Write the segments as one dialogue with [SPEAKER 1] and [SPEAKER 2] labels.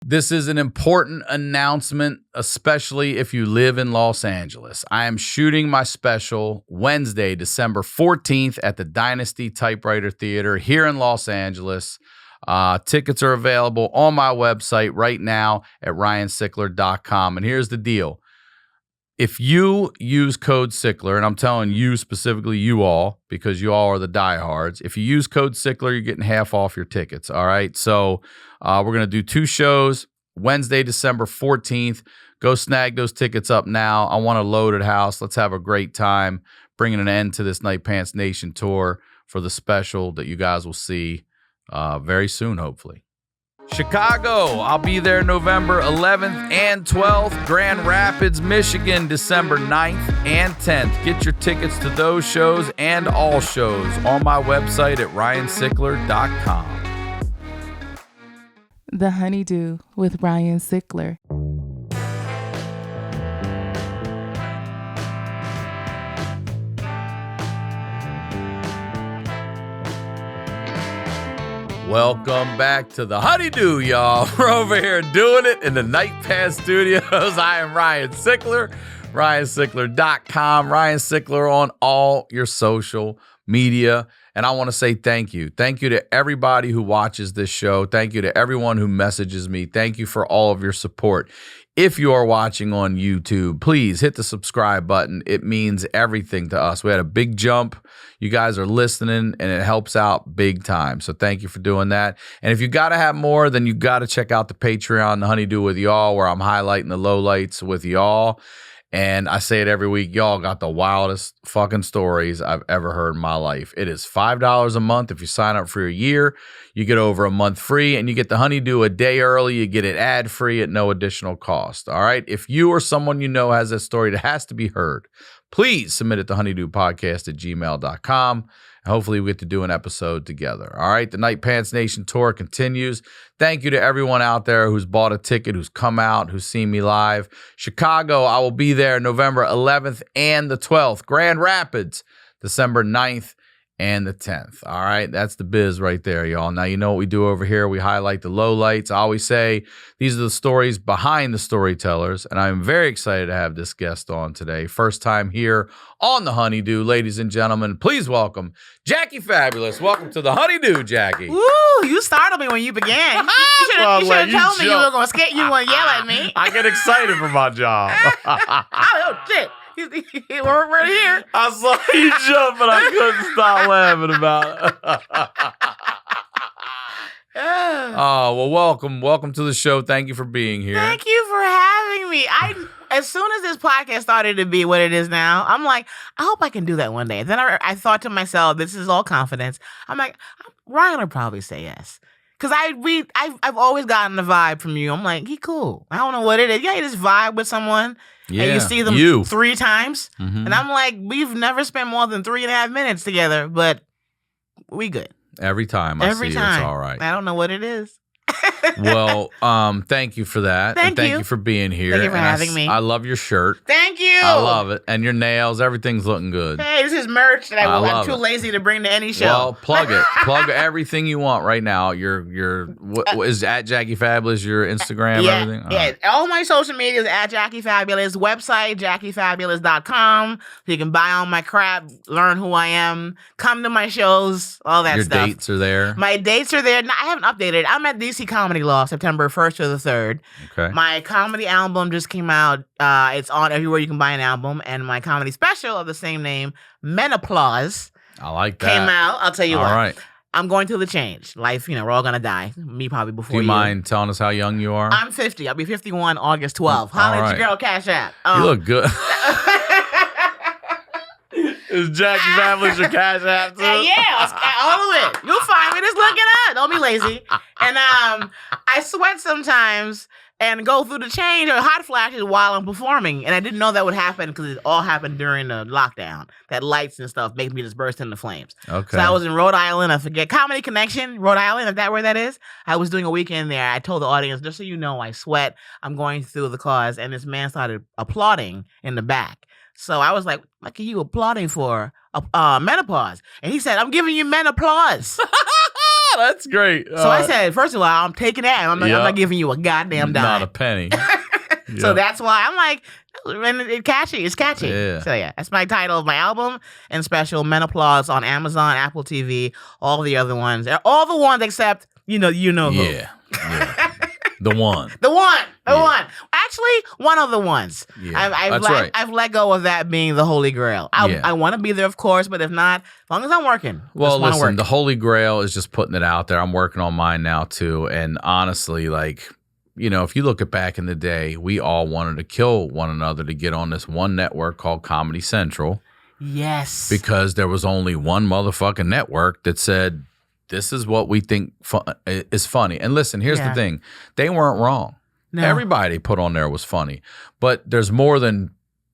[SPEAKER 1] This is an important announcement, especially if you live in Los Angeles. I am shooting my special Wednesday, December 14th at the Dynasty Typewriter Theater here in Los Angeles. Tickets are available on my website right now at ryansickler.com. And here's the deal. If you use code Sickler, and I'm telling you specifically you all, because you all are the diehards, if you use code Sickler, you're getting half off your tickets, all right? So we're going to do 2 shows, Wednesday, December 14th. Go snag those tickets up now. I want a loaded house. Let's have a great time bringing an end to this Night Pants Nation tour for the special that you guys will see very soon, hopefully. Chicago, I'll be there November 11th and 12th. Grand Rapids, Michigan, December 9th and 10th. Get your tickets to those shows and all shows on my website at ryansickler.com.
[SPEAKER 2] The HoneyDew with Ryan Sickler.
[SPEAKER 1] Welcome back to the HoneyDew, y'all. We're over here doing it in the Night Pants Studios. I am Ryan Sickler, ryansickler.com, Ryan Sickler on all your social media. And I want to say thank you. Thank you to everybody who watches this show. Thank you to everyone who messages me. Thank you for all of your support. If you are watching on YouTube, please hit the subscribe button. It means everything to us. We had a big jump. You guys are listening, and it helps out big time. So thank you for doing that. And if you got to have more, then you got to check out the Patreon, the HoneyDew with y'all, where I'm highlighting the lowlights with y'all. And I say it every week, y'all got the wildest fucking stories I've ever heard in my life. It is $5 a month. If you sign up for a year, you get over a month free, and you get the HoneyDew a day early. You get it ad-free at no additional cost. All right? If you or someone you know has a story that has to be heard, please submit it to honeydewpodcast@gmail.com. Hopefully we get to do an episode together. All right. The Night Pants Nation tour continues. Thank you to everyone out there who's bought a ticket, who's come out, who's seen me live. Chicago, I will be there November 11th and the 12th. Grand Rapids, December 9th and the 10th. All right. That's the biz right there, y'all. Now, you know what we do over here. We highlight the lowlights. I always say these are the stories behind the storytellers. And I'm very excited to have this guest on today. First time here on the HoneyDew. Ladies and gentlemen, please welcome Jackie Fabulous. Welcome to the HoneyDew, Jackie.
[SPEAKER 3] Woo! You startled me when you began. You should have told me you were going to skate. You were going to yell at me.
[SPEAKER 1] I get excited for my job.
[SPEAKER 3] Oh, shit. We're here.
[SPEAKER 1] I saw you jump, but I couldn't stop laughing about it. Oh, well, welcome to the show. Thank you for being here.
[SPEAKER 3] Thank you for having me. As soon as this podcast started to be what it is now, I'm like, I hope I can do that one day. Then I thought to myself, this is all confidence. I'm like, Ryan will probably say yes. Because I've always gotten the vibe from you. I'm like, he cool. I don't know what it is. Yeah, you just vibe with someone.
[SPEAKER 1] Yeah,
[SPEAKER 3] and you see them 3 times. Mm-hmm. And I'm like, we've never spent more than 3.5 minutes together, but we good.
[SPEAKER 1] Every time I see you, it's all right.
[SPEAKER 3] I don't know what it is.
[SPEAKER 1] Well, thank you for that.
[SPEAKER 3] Thank
[SPEAKER 1] you for being here.
[SPEAKER 3] Thank you for having me.
[SPEAKER 1] I love your shirt.
[SPEAKER 3] Thank you.
[SPEAKER 1] I love it. And your nails, everything's looking good.
[SPEAKER 3] Hey, this is merch that I'm too lazy to bring to any show.
[SPEAKER 1] Well, plug it. Plug everything you want right now. What is at Jackie Fabulous, your Instagram, everything?
[SPEAKER 3] Yeah. All my social media is at Jackie Fabulous. Website, JackieFabulous.com. So you can buy all my crap, learn who I am, come to my shows, all that stuff.
[SPEAKER 1] Your dates are there?
[SPEAKER 3] My dates are there. No, I haven't updated. I'm at DC Comedy Law, September 1st to the 3rd.
[SPEAKER 1] Okay.
[SPEAKER 3] My comedy album just came out. It's on everywhere you can buy an album. And my comedy special of the same name, Menoplause,
[SPEAKER 1] I like that.
[SPEAKER 3] came out. I'll tell you what.
[SPEAKER 1] All right.
[SPEAKER 3] I'm going through the change. Life, we're all going to die. Me probably before you.
[SPEAKER 1] Do you mind telling us how young you are?
[SPEAKER 3] I'm 50. I'll be 51 August 12th. Holla at your girl, Cash App.
[SPEAKER 1] You look good. Is Jackie Fabulous your Cash App too?
[SPEAKER 3] Yeah, all of it. You'll find me. Just look it up. Don't be lazy. And I sweat sometimes and go through the change or hot flashes while I'm performing. And I didn't know that would happen because it all happened during the lockdown. That lights and stuff make me just burst into flames.
[SPEAKER 1] Okay.
[SPEAKER 3] So I was in Rhode Island. I forget. Comedy Connection, Rhode Island. Is that where that is? I was doing a weekend there. I told the audience, just so you know, I sweat. I'm going through the cars. And this man started applauding in the back. So I was like, what are you applauding for? Menopause. And he said, I'm giving you Menoplause.
[SPEAKER 1] That's great.
[SPEAKER 3] So I said, first of all, I'm taking that. I'm not giving you a goddamn dime.
[SPEAKER 1] Not a penny.
[SPEAKER 3] So that's why I'm like, and it's catchy. It's catchy.
[SPEAKER 1] Yeah.
[SPEAKER 3] So yeah, that's my title of my album and special, Menoplause, on Amazon, Apple TV, all the other ones. All the ones except, you know who.
[SPEAKER 1] Yeah. The one.
[SPEAKER 3] The one. Actually, one of the ones.
[SPEAKER 1] Yeah,
[SPEAKER 3] I've let go of that being the Holy Grail. I want to be there, of course, but if not, as long as I'm working.
[SPEAKER 1] Well, listen, the Holy Grail is just putting it out there. I'm working on mine now, too. And honestly, like, you know, if you look at back in the day, we all wanted to kill one another to get on this one network called Comedy Central.
[SPEAKER 3] Yes.
[SPEAKER 1] Because there was only one motherfucking network that said, this is what we think is funny. And listen, here's the thing. They weren't wrong. No. Everybody put on there was funny. But there's more than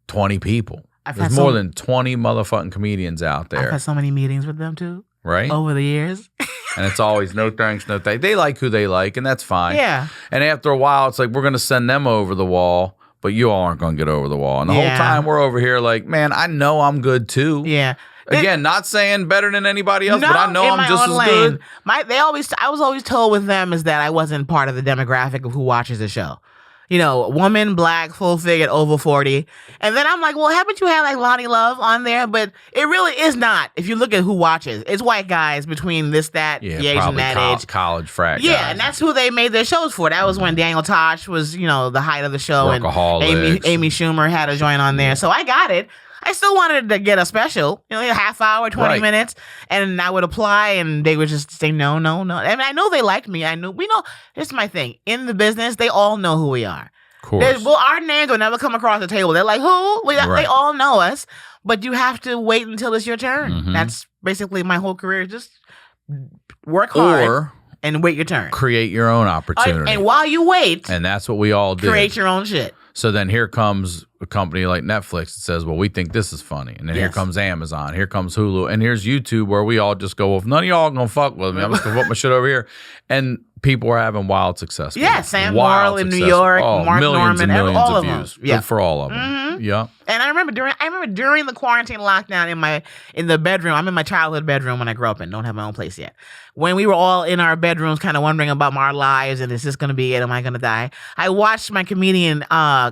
[SPEAKER 1] 20 people. There's more than 20 motherfucking comedians out there.
[SPEAKER 3] I've had so many meetings with them, too.
[SPEAKER 1] Right?
[SPEAKER 3] Over the years.
[SPEAKER 1] And it's always no thanks, no thanks. They like who they like, and that's fine.
[SPEAKER 3] Yeah.
[SPEAKER 1] And after a while, it's like, we're going to send them over the wall, but you all aren't going to get over the wall. And the whole time we're over here like, man, I know I'm good, too.
[SPEAKER 3] Yeah.
[SPEAKER 1] Again, not saying better than anybody else, but I know I'm just as good.
[SPEAKER 3] I was always told with them is that I wasn't part of the demographic of who watches the show. You know, woman, black, full figured, over 40. And then I'm like, well, haven't you had like Lonnie Love on there? But it really is not. If you look at who watches, it's white guys between this, that, the age and that age.
[SPEAKER 1] College frat guys.
[SPEAKER 3] Yeah, and that's who they made their shows for. That was when Daniel Tosh was, you know, the height of the show. And Amy Schumer had a joint on there. So I got it. I still wanted to get a special, you know, a half hour, 20 minutes, and I would apply, and they would just say, no. I mean, I know they liked me. We know, this is my thing. In the business, they all know who we are.
[SPEAKER 1] Of course.
[SPEAKER 3] Well, our names will never come across the table. They're like, who? They all know us, but you have to wait until it's your turn. Mm-hmm. That's basically my whole career. Just work hard and wait your turn.
[SPEAKER 1] Create your own opportunity.
[SPEAKER 3] And while you wait.
[SPEAKER 1] And that's what we all do.
[SPEAKER 3] Create your own shit.
[SPEAKER 1] So then here comes a company like Netflix that says, well, we think this is funny. And then here comes Amazon. Here comes Hulu. And here's YouTube where we all just go, well, if none of y'all going to fuck with me, I'm just going to put my shit over here. And people are having wild success.
[SPEAKER 3] Yeah, Sam Morrill in New York, Mark
[SPEAKER 1] millions
[SPEAKER 3] Norman,
[SPEAKER 1] and millions
[SPEAKER 3] all
[SPEAKER 1] of
[SPEAKER 3] of
[SPEAKER 1] views.
[SPEAKER 3] them. Yeah.
[SPEAKER 1] Good for all of them.
[SPEAKER 3] Mm-hmm.
[SPEAKER 1] Yeah.
[SPEAKER 3] And I remember during the quarantine lockdown in the bedroom. I'm in my childhood bedroom when I grew up in. Don't have my own place yet. When we were all in our bedrooms, kind of wondering about our lives and is this going to be it? Am I going to die? I watched my comedian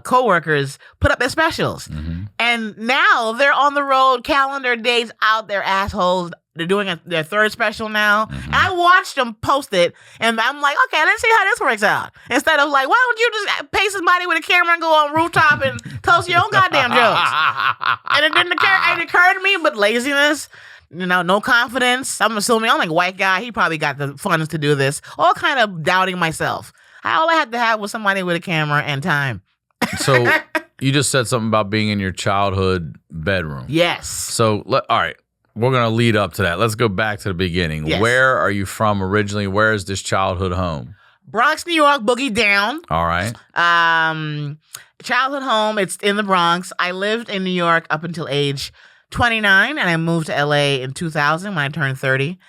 [SPEAKER 3] coworkers put up their specials, and now they're on the road, calendar dates out, their assholes. They're doing their third special now. And I watched them post it, and I'm like, okay, let's see how this works out. Instead of like, why don't you just pay somebody with a camera and go on rooftop and toast your own goddamn jokes? And it didn't occur to me, but laziness, you know, no confidence. I'm assuming I'm like a white guy. He probably got the funds to do this. All kind of doubting myself. All I had to have was somebody with a camera and time.
[SPEAKER 1] So you just said something about being in your childhood bedroom.
[SPEAKER 3] Yes.
[SPEAKER 1] So, all right. We're going to lead up to that. Let's go back to the beginning.
[SPEAKER 3] Yes.
[SPEAKER 1] Where are you from originally? Where is this childhood home?
[SPEAKER 3] Bronx, New York, boogie down.
[SPEAKER 1] All right.
[SPEAKER 3] Childhood home, it's in the Bronx. I lived in New York up until age 29, and I moved to LA in 2000 when I turned 30.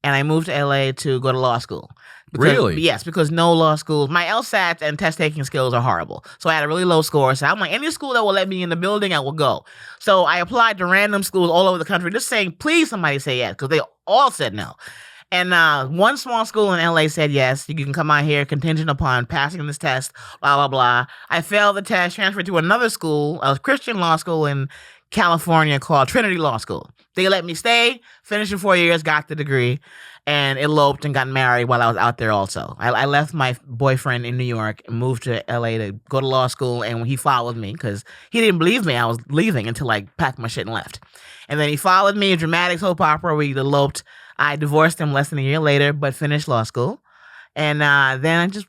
[SPEAKER 3] And I moved to LA to go to law school.
[SPEAKER 1] Really?
[SPEAKER 3] Yes, because no law schools. My LSAT and test taking skills are horrible. So I had a really low score. So I'm like, any school that will let me in the building, I will go. So I applied to random schools all over the country, just saying, please somebody say yes, because they all said no. And one small school in LA said yes, you can come out here contingent upon passing this test, blah, blah, blah. I failed the test, transferred to another school, a Christian law school in California called Trinity Law School. They let me stay, finished in 4 years, got the degree, and eloped and got married while I was out there also. I left my boyfriend in New York and moved to LA to go to law school, and he followed me because he didn't believe me I was leaving until I packed my shit and left. And then he followed me, a dramatic soap opera, we eloped. I divorced him less than a year later, but finished law school. And then I just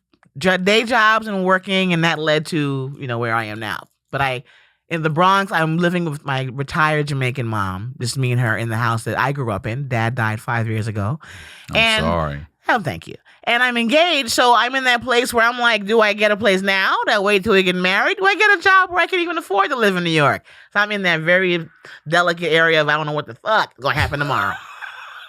[SPEAKER 3] day jobs and working, and that led to, you know, where I am now. But in the Bronx, I'm living with my retired Jamaican mom, just me and her in the house that I grew up in. Dad died 5 years ago.
[SPEAKER 1] I'm sorry.
[SPEAKER 3] Oh, thank you. And I'm engaged, so I'm in that place where I'm like, do I get a place now? Do I wait till we get married? Do I get a job where I can even afford to live in New York? So I'm in that very delicate area of I don't know what the fuck is going to happen tomorrow.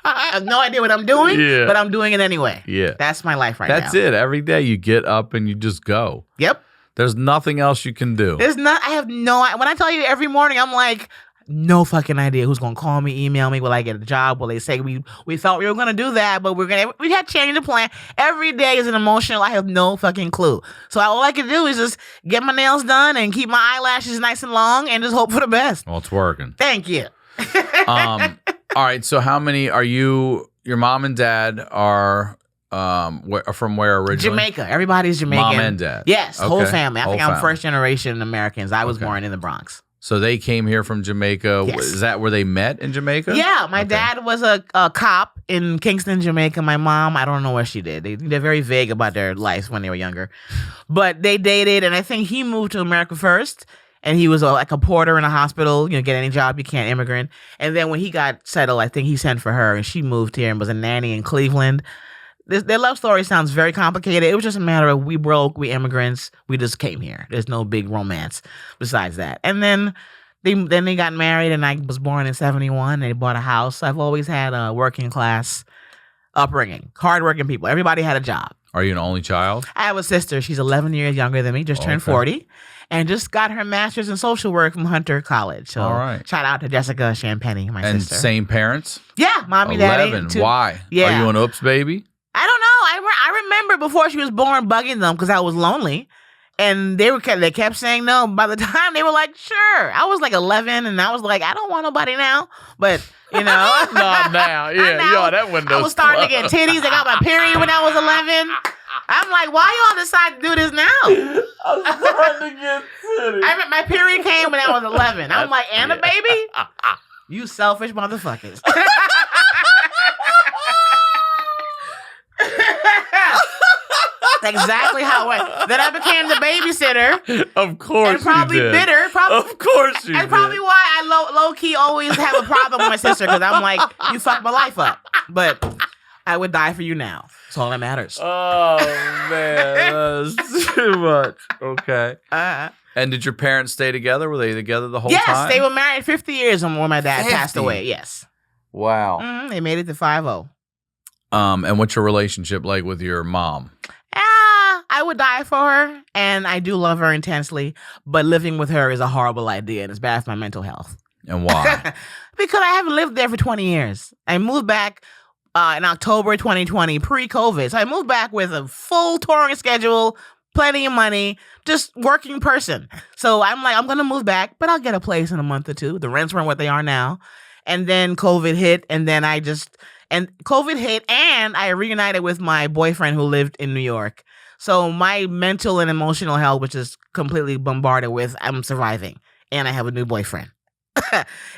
[SPEAKER 3] I have no idea what I'm doing, but I'm doing it anyway. Yeah. That's my life now.
[SPEAKER 1] That's it. Every day you get up and you just go.
[SPEAKER 3] Yep.
[SPEAKER 1] There's nothing else you can do.
[SPEAKER 3] I have no, when I tell you every morning, I'm like, No fucking idea who's gonna call me, email me. Will I get a job? Will they say we thought we were gonna do that, but we had changed the plan. Every day is an emotional. I have no fucking clue. So all I can do is just get my nails done and keep my eyelashes nice and long and just hope for the best.
[SPEAKER 1] Well, it's working.
[SPEAKER 3] Thank you.
[SPEAKER 1] All right. So how many are you? Your mom and dad are from where originally?
[SPEAKER 3] Jamaica. Everybody's Jamaican.
[SPEAKER 1] Mom and dad.
[SPEAKER 3] Yes,
[SPEAKER 1] Okay.
[SPEAKER 3] whole family. I
[SPEAKER 1] Whole
[SPEAKER 3] think I'm
[SPEAKER 1] family.
[SPEAKER 3] first generation Americans. I was
[SPEAKER 1] Okay.
[SPEAKER 3] born in the Bronx.
[SPEAKER 1] So they came here from Jamaica.
[SPEAKER 3] Yes.
[SPEAKER 1] Is that where they met in Jamaica?
[SPEAKER 3] Yeah, my
[SPEAKER 1] Okay.
[SPEAKER 3] dad was a cop in Kingston, Jamaica. My mom, I don't know what she did. They're very vague about their lives when they were younger. But they dated, and I think he moved to America first. And he was like a porter in a hospital, get any job you can, immigrant. And then when he got settled, I think he sent for her, and she moved here and was a nanny in Cleveland. Their love story sounds very complicated. It was just a matter of we immigrants, we just came here. There's no big romance besides that. And then they got married, and I was born in 1971. They bought a house. I've always had a working class upbringing, hardworking people. Everybody had a job.
[SPEAKER 1] Are you an only child?
[SPEAKER 3] I have a sister. She's 11 years younger than me, just turned 40, and just got her master's in social work from Hunter College. So
[SPEAKER 1] All right.
[SPEAKER 3] shout out to Jessica Champagne, my
[SPEAKER 1] And
[SPEAKER 3] sister.
[SPEAKER 1] same parents?
[SPEAKER 3] Yeah, mommy,
[SPEAKER 1] 11.
[SPEAKER 3] daddy.
[SPEAKER 1] Why?
[SPEAKER 3] Yeah.
[SPEAKER 1] Are you an oops baby?
[SPEAKER 3] I don't know. I remember before she was born bugging them because I was lonely. And they kept saying no. By the time they were like, sure. I was like 11, and I was like, I don't want nobody now. But,
[SPEAKER 1] Not now. Yeah,
[SPEAKER 3] Now,
[SPEAKER 1] that window's
[SPEAKER 3] I was starting to get titties. I got my period when I was 11. I'm like, why y'all decide to do this now?
[SPEAKER 1] I was starting to get titties.
[SPEAKER 3] My period came when I was 11. I'm like, and a baby? You selfish motherfuckers. That's exactly how it went. Then I became the babysitter.
[SPEAKER 1] Of course
[SPEAKER 3] And probably
[SPEAKER 1] you did.
[SPEAKER 3] bitter.
[SPEAKER 1] Of course you
[SPEAKER 3] That's
[SPEAKER 1] did.
[SPEAKER 3] probably why I low-key always have a problem with my sister, because I'm like, you fucked my life up. But I would die for you now. That's all that matters.
[SPEAKER 1] Oh, man. That's too much. Okay. And did your parents stay together? Were they together the whole time?
[SPEAKER 3] Yes, they were married 50 years when my dad
[SPEAKER 1] 50?
[SPEAKER 3] passed away. Yes.
[SPEAKER 1] Wow.
[SPEAKER 3] They made it to 50.
[SPEAKER 1] And what's your relationship like with your mom?
[SPEAKER 3] I would die for her, and I do love her intensely, but living with her is a horrible idea, and it's bad for my mental health.
[SPEAKER 1] And why?
[SPEAKER 3] Because I haven't lived there for 20 years. I moved back in October 2020, pre-COVID. So I moved back with a full touring schedule, plenty of money, just working person. So I'm like, I'm going to move back, but I'll get a place in a month or two. The rents weren't what they are now. And then COVID hit, and then COVID hit, and I reunited with my boyfriend who lived in New York. So my mental and emotional health, which is completely bombarded with, I'm surviving, and I have a new boyfriend.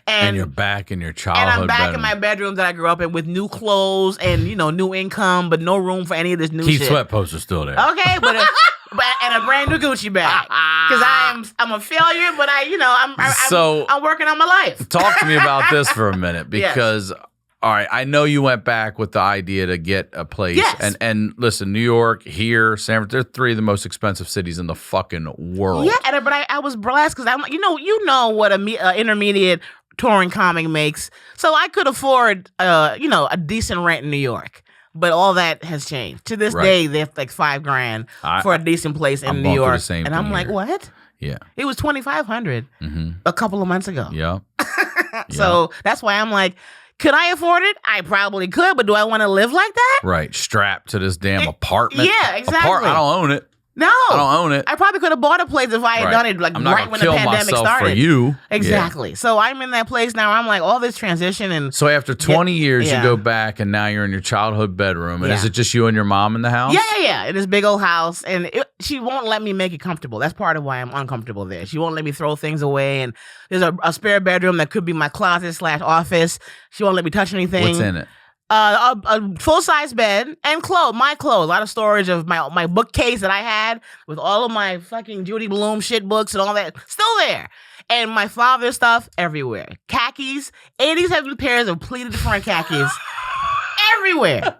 [SPEAKER 1] and you're back in your childhood
[SPEAKER 3] And I'm back
[SPEAKER 1] bedroom.
[SPEAKER 3] in my bedroom that I grew up in with new clothes and, new income, but no room for any of this new
[SPEAKER 1] Keith
[SPEAKER 3] shit.
[SPEAKER 1] Sweat poster's still there.
[SPEAKER 3] Okay, but and a brand new Gucci bag. Because I'm a failure, but I'm working on my life.
[SPEAKER 1] Talk to me about this for a minute,
[SPEAKER 3] Yes.
[SPEAKER 1] because all right, I know you went back with the idea to get a place.
[SPEAKER 3] Yes.
[SPEAKER 1] And listen, New York, here, San Francisco, they're three of the most expensive cities in the fucking world.
[SPEAKER 3] Yeah, but I was blessed because I'm like, you know what a intermediate touring comic makes. So I could afford, a decent rent in New York. But all that has changed. To this day, they're like $5,000 for a decent place in
[SPEAKER 1] I'm
[SPEAKER 3] New
[SPEAKER 1] going through
[SPEAKER 3] York.
[SPEAKER 1] the same
[SPEAKER 3] And
[SPEAKER 1] thing
[SPEAKER 3] I'm like,
[SPEAKER 1] here.
[SPEAKER 3] what?
[SPEAKER 1] Yeah.
[SPEAKER 3] It was $2,500 a couple of months ago.
[SPEAKER 1] Yeah.
[SPEAKER 3] So that's why I'm like, could I afford it? I probably could, but do I want to live like that?
[SPEAKER 1] Right. Strapped to this damn apartment.
[SPEAKER 3] Yeah, exactly.
[SPEAKER 1] I don't own it.
[SPEAKER 3] No.
[SPEAKER 1] I don't own it.
[SPEAKER 3] I probably could have bought a place if I had done it
[SPEAKER 1] I'm not
[SPEAKER 3] right
[SPEAKER 1] gonna
[SPEAKER 3] when the
[SPEAKER 1] kill
[SPEAKER 3] pandemic
[SPEAKER 1] myself
[SPEAKER 3] started.
[SPEAKER 1] for you.
[SPEAKER 3] Exactly.
[SPEAKER 1] Yeah.
[SPEAKER 3] So I'm in that place now where I'm like, all this transition and
[SPEAKER 1] So after 20 years,
[SPEAKER 3] yeah.
[SPEAKER 1] you go back, and now you're in your childhood bedroom. And
[SPEAKER 3] Yeah.
[SPEAKER 1] is it just you and your mom in the house?
[SPEAKER 3] Yeah. In this big old house. And she won't let me make it comfortable. That's part of why I'm uncomfortable there. She won't let me throw things away. And there's a spare bedroom that could be my closet/office. She won't let me touch anything.
[SPEAKER 1] What's in it?
[SPEAKER 3] A full-size bed and my clothes. A lot of storage of my bookcase that I had with all of my fucking Judy Blume shit books and all that. Still there. And my father's stuff everywhere. Khakis. 87 pairs of pleated front khakis. Everywhere.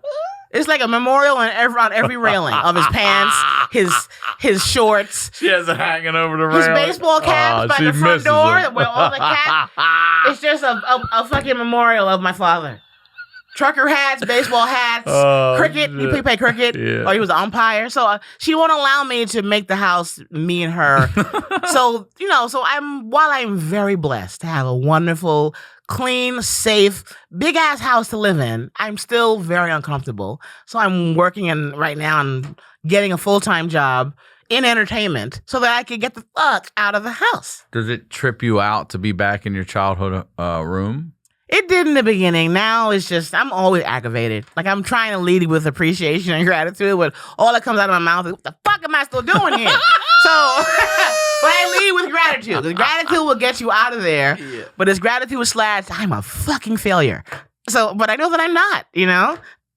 [SPEAKER 3] It's like a memorial on every railing of his pants, his shorts.
[SPEAKER 1] She has it hanging over the
[SPEAKER 3] His
[SPEAKER 1] railing.
[SPEAKER 3] baseball caps by
[SPEAKER 1] she
[SPEAKER 3] the front
[SPEAKER 1] misses
[SPEAKER 3] door
[SPEAKER 1] him.
[SPEAKER 3] where all the cats. It's just a fucking memorial of my father. trucker hats, baseball hats, cricket.
[SPEAKER 1] Shit.
[SPEAKER 3] He play cricket,
[SPEAKER 1] Yeah.
[SPEAKER 3] or he was an umpire. So she won't allow me to make the house me and her. So while I'm very blessed to have a wonderful, clean, safe, big ass house to live in, I'm still very uncomfortable. So I'm working right now and getting a full-time job in entertainment so that I could get the fuck out of the house.
[SPEAKER 1] Does it trip you out to be back in your childhood room?
[SPEAKER 3] It did in the beginning. Now it's just, I'm always aggravated. Like, I'm trying to lead with appreciation and gratitude, but all that comes out of my mouth is, what the fuck am I still doing here? So, but I lead with gratitude. Because gratitude will get you out of there. Yeah. But it's gratitude / I'm a fucking failure. So, but I know that I'm not,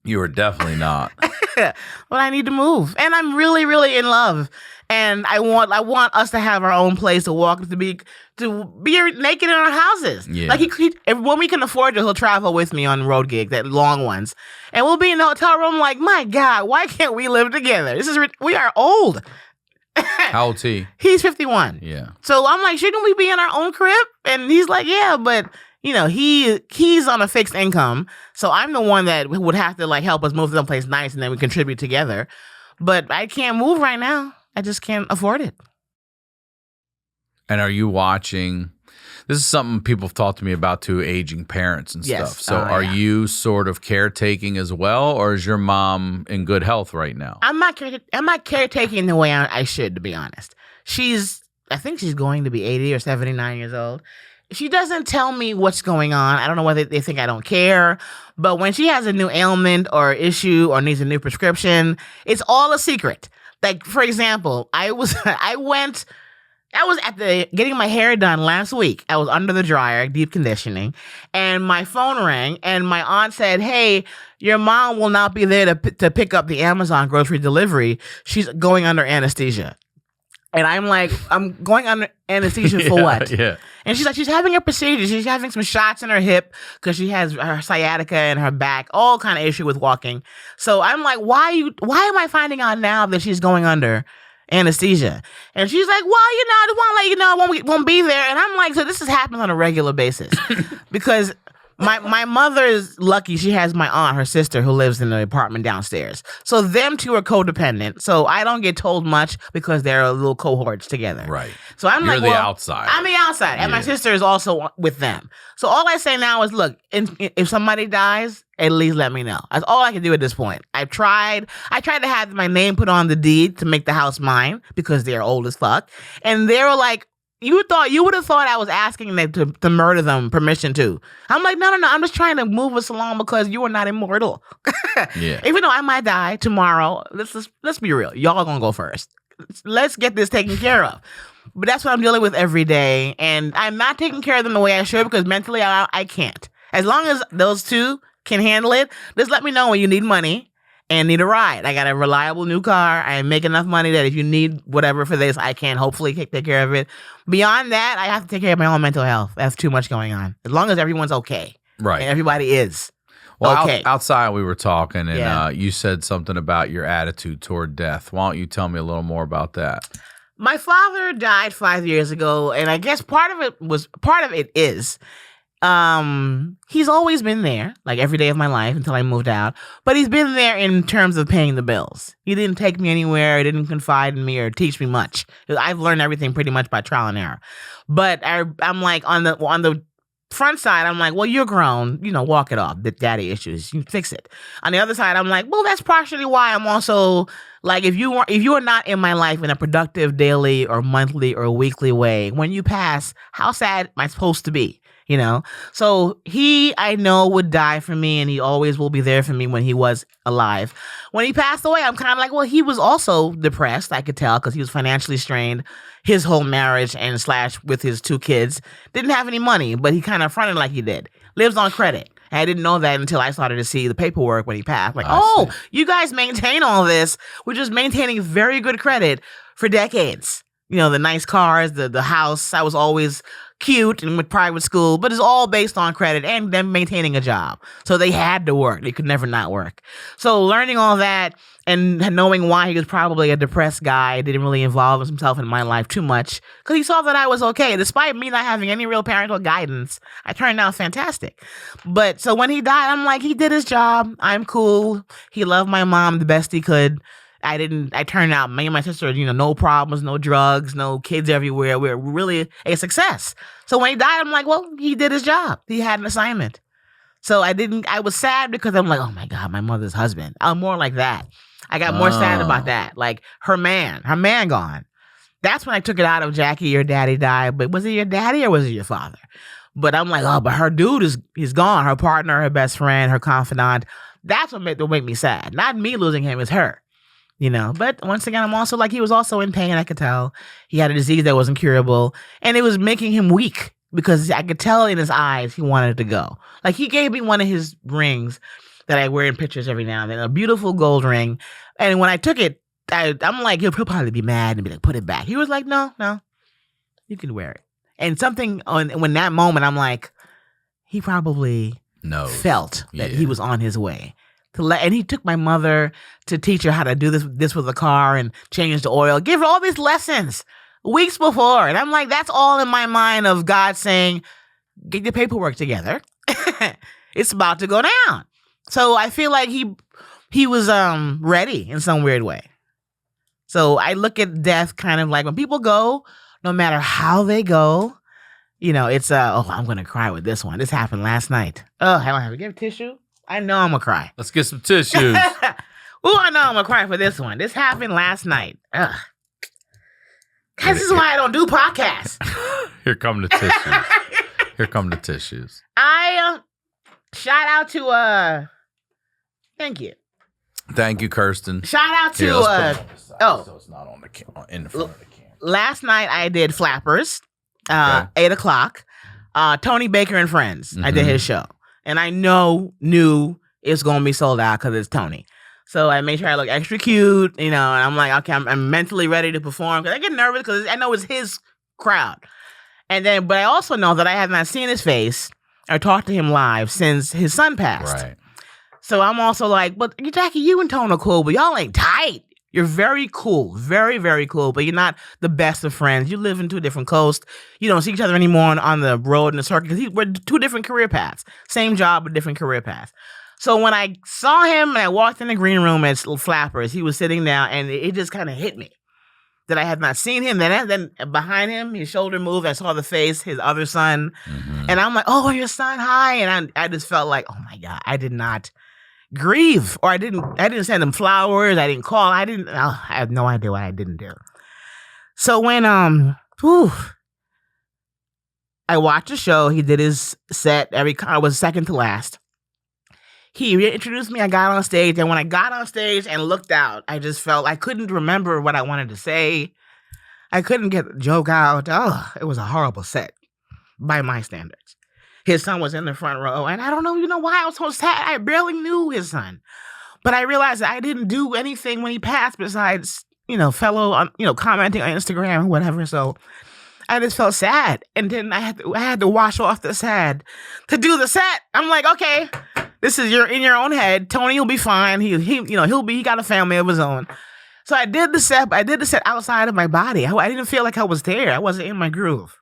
[SPEAKER 1] You are definitely not.
[SPEAKER 3] But I need to move. And I'm really, really in love. And I want us to have our own place to walk, to be naked in our houses. Yeah. Like when we can afford it, he'll travel with me on road gigs, that long ones, and we'll be in the hotel room. Like, my God, why can't we live together? We are old.
[SPEAKER 1] How old is he?
[SPEAKER 3] He's 51.
[SPEAKER 1] Yeah.
[SPEAKER 3] So I'm like, shouldn't we be in our own crib? And he's like, yeah, but he's on a fixed income, so I'm the one that would have to like help us move to someplace nice, and then we contribute together. But I can't move right now. I just can't afford it.
[SPEAKER 1] And are you watching? This is something people have talked to me about too, aging parents and stuff. So are you sort of caretaking as well, or is your mom in good health right now?
[SPEAKER 3] I'm not caretaking the way I should, to be honest. I think she's going to be 80 or 79 years old. She doesn't tell me what's going on. I don't know whether they think I don't care. But when she has a new ailment or issue or needs a new prescription, it's all a secret. Like, for example, I was getting my hair done last week. I was under the dryer, deep conditioning, and my phone rang, and my aunt said, "Hey, your mom will not be there to pick up the Amazon grocery delivery. She's going under anesthesia." And I'm like, I'm going under anesthesia for what? Yeah. And she's like, she's having a procedure. She's having some shots in her hip because she has her sciatica and her back, all kind of issue with walking. So I'm like, why am I finding out now that she's going under anesthesia? And she's like, well, I just want to let you know I won't be there. And I'm like, so this is happening on a regular basis because my mother is lucky. She has my aunt, her sister, who lives in the apartment downstairs. So them two are codependent. So I don't get told much because they're little cohorts together.
[SPEAKER 1] Right.
[SPEAKER 3] So I'm
[SPEAKER 1] You're
[SPEAKER 3] like,
[SPEAKER 1] the outside.
[SPEAKER 3] I'm the outside. And my sister is also with them. So all I say now is, look, if somebody dies, at least let me know. That's all I can do at this point. I tried to have my name put on the deed to make the house mine because they're old as fuck. And they were like, you would have thought I was asking them to murder them permission to. I'm like, no. I'm just trying to move us along because you are not immortal. Yeah. Even though I might die tomorrow, let's be real. Y'all are gonna go first. Let's get this taken care of. But that's what I'm dealing with every day, and I'm not taking care of them the way I should because mentally I can't. As long as those two can handle it, just let me know when you need money and need a ride. I got a reliable new car. I make enough money that if you need whatever for this, I can hopefully take care of it. Beyond that, I have to take care of my own mental health. That's too much going on. As long as everyone's okay. Right. And everybody is.
[SPEAKER 1] Well,
[SPEAKER 3] okay.
[SPEAKER 1] Outside we were talking, and you said something about your attitude toward death. Why don't you tell me a little more about that?
[SPEAKER 3] My father died 5 years ago, and I guess part of it is he's always been there, like every day of my life until I moved out. But he's been there in terms of paying the bills. He didn't take me anywhere. He didn't confide in me or teach me much. I've learned everything pretty much by trial and error. But I'm like on the front side, I'm like, well, you're grown, walk it off. The daddy issues, you fix it. On the other side, I'm like, well, that's partially why I'm also like, if you are not in my life in a productive daily or monthly or weekly way, when you pass, how sad am I supposed to be? So he, I know, would die for me, and he always will be there for me when he was alive. When he passed away, I'm kind of like, well, he was also depressed, I could tell, because he was financially strained. His whole marriage and / with his 2 kids didn't have any money, but he kind of fronted like he did. Lives on credit. And I didn't know that until I started to see the paperwork when he passed. Like, you guys maintain all this. We're just maintaining very good credit for decades. The nice cars, the house. I was always cute and with private school, but it's all based on credit and them maintaining a job. So they had to work. They could never not work. So learning all that And knowing why he was probably a depressed guy, didn't really involve himself in my life too much because he saw that I was okay. Despite me not having any real parental guidance, I turned out fantastic. But so when he died, I'm like, he did his job. I'm cool. He loved my mom the best he could. I turned out, me and my sister, no problems, no drugs, no kids everywhere. We're really a success. So when he died, I'm like, well, he did his job. He had an assignment. So I was sad because I'm like, oh my God, my mother's husband. I'm more like that. I got more sad about that. Like her man gone. That's when I took it out of Jackie, your daddy died. But was it your daddy or was it your father? But I'm like, oh, but her dude he's gone. Her partner, her best friend, her confidant. That's what make me sad. Not me losing him, it's her. But once again, I'm also like, he was also in pain. I could tell he had a disease that wasn't curable and it was making him weak because I could tell in his eyes he wanted to go. Like he gave me one of his rings that I wear in pictures every now and then, a beautiful gold ring. And when I took it, I'm like, he'll probably be mad and be like, put it back. He was like, no, you can wear it. And when that moment, I'm like, he probably felt that he was on his way. And he took my mother to teach her how to do this with the car and change the oil, give her all these lessons weeks before. And I'm like, that's all in my mind of God saying, get your paperwork together. It's about to go down. So I feel like he was ready in some weird way. So I look at death kind of like when people go, no matter how they go, it's I'm gonna cry with this one. This happened last night. Oh, I don't have to give tissue. I know I'm gonna cry.
[SPEAKER 1] Let's get some tissues.
[SPEAKER 3] I know I'm gonna cry for this one. This happened last night. Ugh. Guys, this is why I don't do podcasts.
[SPEAKER 1] Here come the tissues. Here come the tissues.
[SPEAKER 3] I shout out to thank you.
[SPEAKER 1] Thank you, Kirsten.
[SPEAKER 3] Shout out to
[SPEAKER 1] so it's not on in the front of the camera.
[SPEAKER 3] Last night I did Flappers, 8:00. Tony Baker and Friends. Mm-hmm. I did his show, and I knew it's gonna be sold out because it's Tony. So I made sure I look extra cute, and I'm like, okay, I'm mentally ready to perform because I get nervous because I know it's his crowd, but I also know that I have not seen his face or talked to him live since his son passed.
[SPEAKER 1] Right.
[SPEAKER 3] So I'm also like, but Jackie, you and Tone are cool, but y'all ain't tight. You're very cool, very, very cool, but you're not the best of friends. You live in two different coasts. You don't see each other anymore on the road in the circuit because we're two different career paths. Same job, but different career paths. So when I saw him and I walked in the green room at Flappers, he was sitting down and it just kind of hit me that I had not seen him. Then behind him, his shoulder moved. I saw the face, his other son. Mm-hmm. And I'm like, oh, your son, hi. And I just felt like, oh my God, I did not grieve, or I didn't send him flowers. I didn't call. I have no idea what I didn't do. So when I watched the show, he did his set. I was second to last. He introduced me. I got on stage, and when I got on stage and looked out, I just felt I couldn't remember what I wanted to say. I couldn't get the joke out. Oh, it was a horrible set by my standards. His son was in the front row, and I don't know, why I was so sad. I barely knew his son. But I realized that I didn't do anything when he passed besides, commenting on Instagram or whatever. So I just felt sad. And then I had to wash off the sad to do the set. I'm like, okay, this is in your own head. Tony will be fine. He got a family of his own. So I did the set. I did the set outside of my body. I didn't feel like I was there. I wasn't in my groove.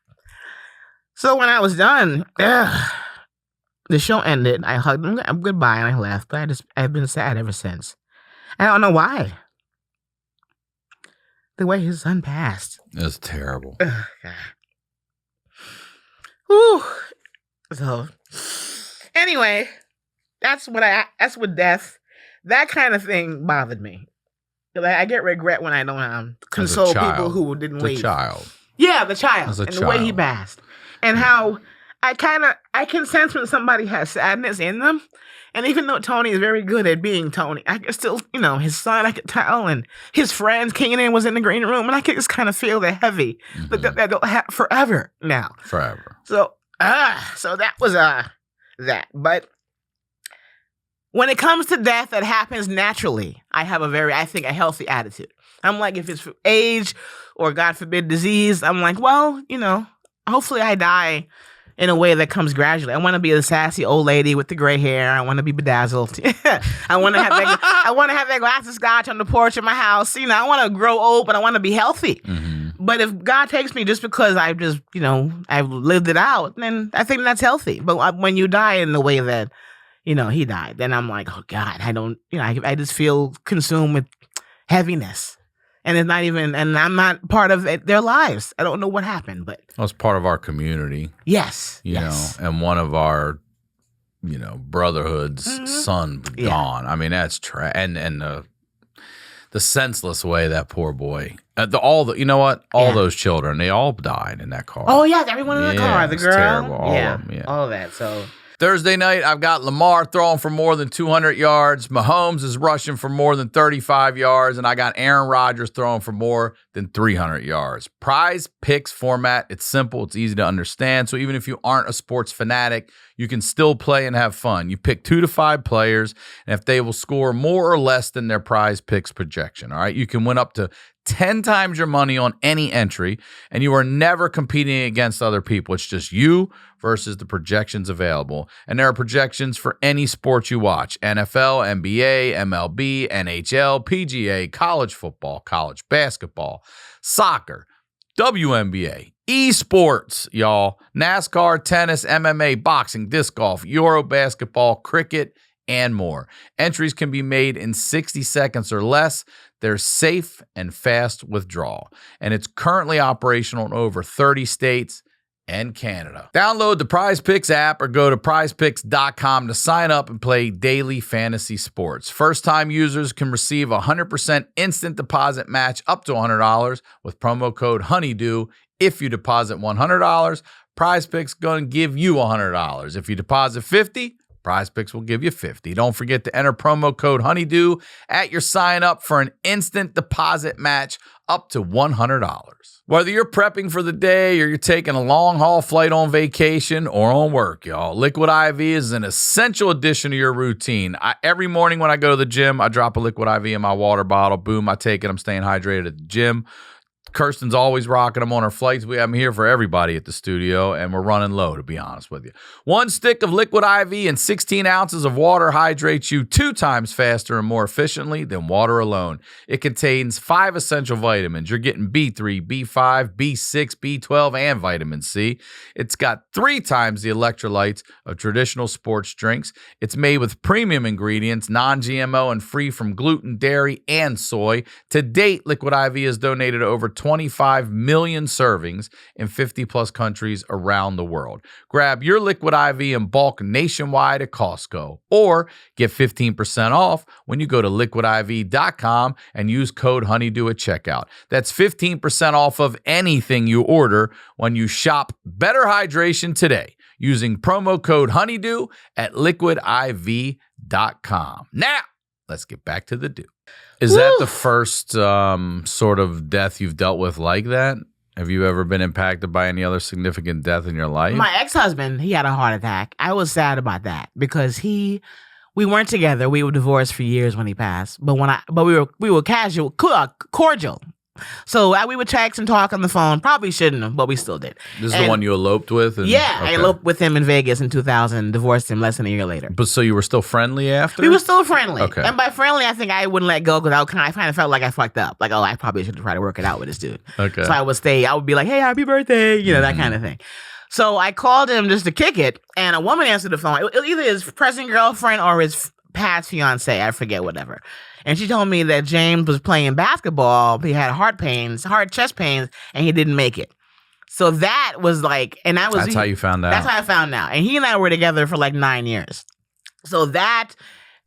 [SPEAKER 3] So when I was done, the show ended. I hugged him goodbye and I left. But I've been sad ever since. I don't know why. The way his son passed.
[SPEAKER 1] It's terrible.
[SPEAKER 3] Whew. So anyway, that's what death, that kind of thing bothered me. I get regret when I don't console people who didn't leave.
[SPEAKER 1] The child.
[SPEAKER 3] Yeah, the child. And the way he passed. And how I can sense when somebody has sadness in them. And even though Tony is very good at being Tony, I can still, his son, I could tell, and his friends, Keenan was in the green room, and I could just kind of feel the heavy, but that they'll have forever now.
[SPEAKER 1] Forever.
[SPEAKER 3] So that was that. But when it comes to death that happens naturally, I have I think a healthy attitude. I'm like, if it's age or God forbid disease, I'm like, well, hopefully I die, in a way that comes gradually. I want to be a sassy old lady with the gray hair. I want to be bedazzled. I want to have that glass of scotch on the porch of my house. You know, I want to grow old, but I want to be healthy. But if God takes me just because I've just, you know, I've lived it out, then I think that's healthy. But when you die in the way that, you know, he died, then I'm like, oh God, I don't, you know, I just feel consumed with heaviness. And it's not even, and I'm not part of their lives. I don't know what happened, but.
[SPEAKER 1] Well, it's part of our community.
[SPEAKER 3] Yes.
[SPEAKER 1] You know, and one of our, you know, brotherhood's son gone. I mean, that's and the senseless way that poor boy, you know what? All those children, they all died in that car.
[SPEAKER 3] Oh, yeah. Everyone in the car. The girl.
[SPEAKER 1] Terrible. All of them,
[SPEAKER 3] all of that. So.
[SPEAKER 1] Thursday night, I've got Lamar throwing for more than 200 yards. Mahomes is rushing for more than 35 yards. And I got Aaron Rodgers throwing for more than 300 yards. Prize Picks format. It's simple. It's easy to understand. So even if you aren't a sports fanatic, you can still play and have fun. You pick 2 to 5 players, and if they will score more or less than their Prize Picks projection, all right, you can win up to 10 times your money on any entry, and you are never competing against other people. It's just you versus the projections available. And there are projections for any sport you watch: NFL, NBA, MLB, NHL, PGA, college football, college basketball, soccer, WNBA, esports, y'all, NASCAR, tennis, MMA, boxing, disc golf, Euro basketball, cricket, and more. Entries can be made in 60 seconds or less. They're safe and fast withdrawal, and it's currently operational in over 30 states and Canada. Download the Prize Picks app or go to prizepicks.com to sign up and play daily fantasy sports. First-time users can receive a 100% instant deposit match up to $100 with promo code HoneyDew. If you deposit $100, Prize Picks going to give you $100. If you deposit $50, Prize Picks will give you $50. Don't forget to enter promo code HoneyDew at your sign up for an instant deposit match up to $100. Whether you're prepping for the day or you're taking a long haul flight on vacation or on work, y'all, Liquid IV is an essential addition to your routine. Every morning when I go to the gym, I drop a Liquid IV in my water bottle. Boom, I take it. I'm staying hydrated at the gym. Kirsten's always rocking them on her flights. We have them here for everybody at the studio, and we're running low, to be honest with you. 1 stick of Liquid IV and 16 ounces of water hydrates you 2 times faster and more efficiently than water alone. It contains 5 essential vitamins. You're getting B3, B5, B6, B12, and vitamin C. It's got 3 times the electrolytes of traditional sports drinks. It's made with premium ingredients, non-GMO, and free from gluten, dairy, and soy. To date, Liquid IV has donated over 25 million servings in 50-plus countries around the world. Grab your Liquid IV in bulk nationwide at Costco, or get 15% off when you go to liquidiv.com and use code HoneyDew at checkout. That's 15% off of anything you order when you shop Better Hydration today using promo code HoneyDew at liquidiv.com. Now, let's get back to the do. Is that the first sort of death you've dealt with like that? Have you ever been impacted by any other significant death in your life?
[SPEAKER 3] My ex-husband, he had a heart attack. I was sad about that because we weren't together. We were divorced for years when he passed. But we were casual, cordial. So we would text and talk on the phone. Probably shouldn't have, but we still did.
[SPEAKER 1] This is the one you eloped with?
[SPEAKER 3] Yeah, okay. I eloped with him in Vegas in 2000, divorced him less than a year later.
[SPEAKER 1] But so you were still friendly after?
[SPEAKER 3] We were still friendly.
[SPEAKER 1] Okay.
[SPEAKER 3] And by friendly, I think I wouldn't let go because I kind of felt like I fucked up. Like, oh, I probably should try to work it out with this dude.
[SPEAKER 1] Okay.
[SPEAKER 3] So I would be like, hey, happy birthday, that kind of thing. So I called him just to kick it, and a woman answered the phone. Either his present girlfriend or his past fiance, I forget, whatever. And she told me that James was playing basketball. He had hard chest pains, and he didn't make it. So that was like, and that's
[SPEAKER 1] how you found out.
[SPEAKER 3] That's how I found out. And he and I were together for like 9 years. So that,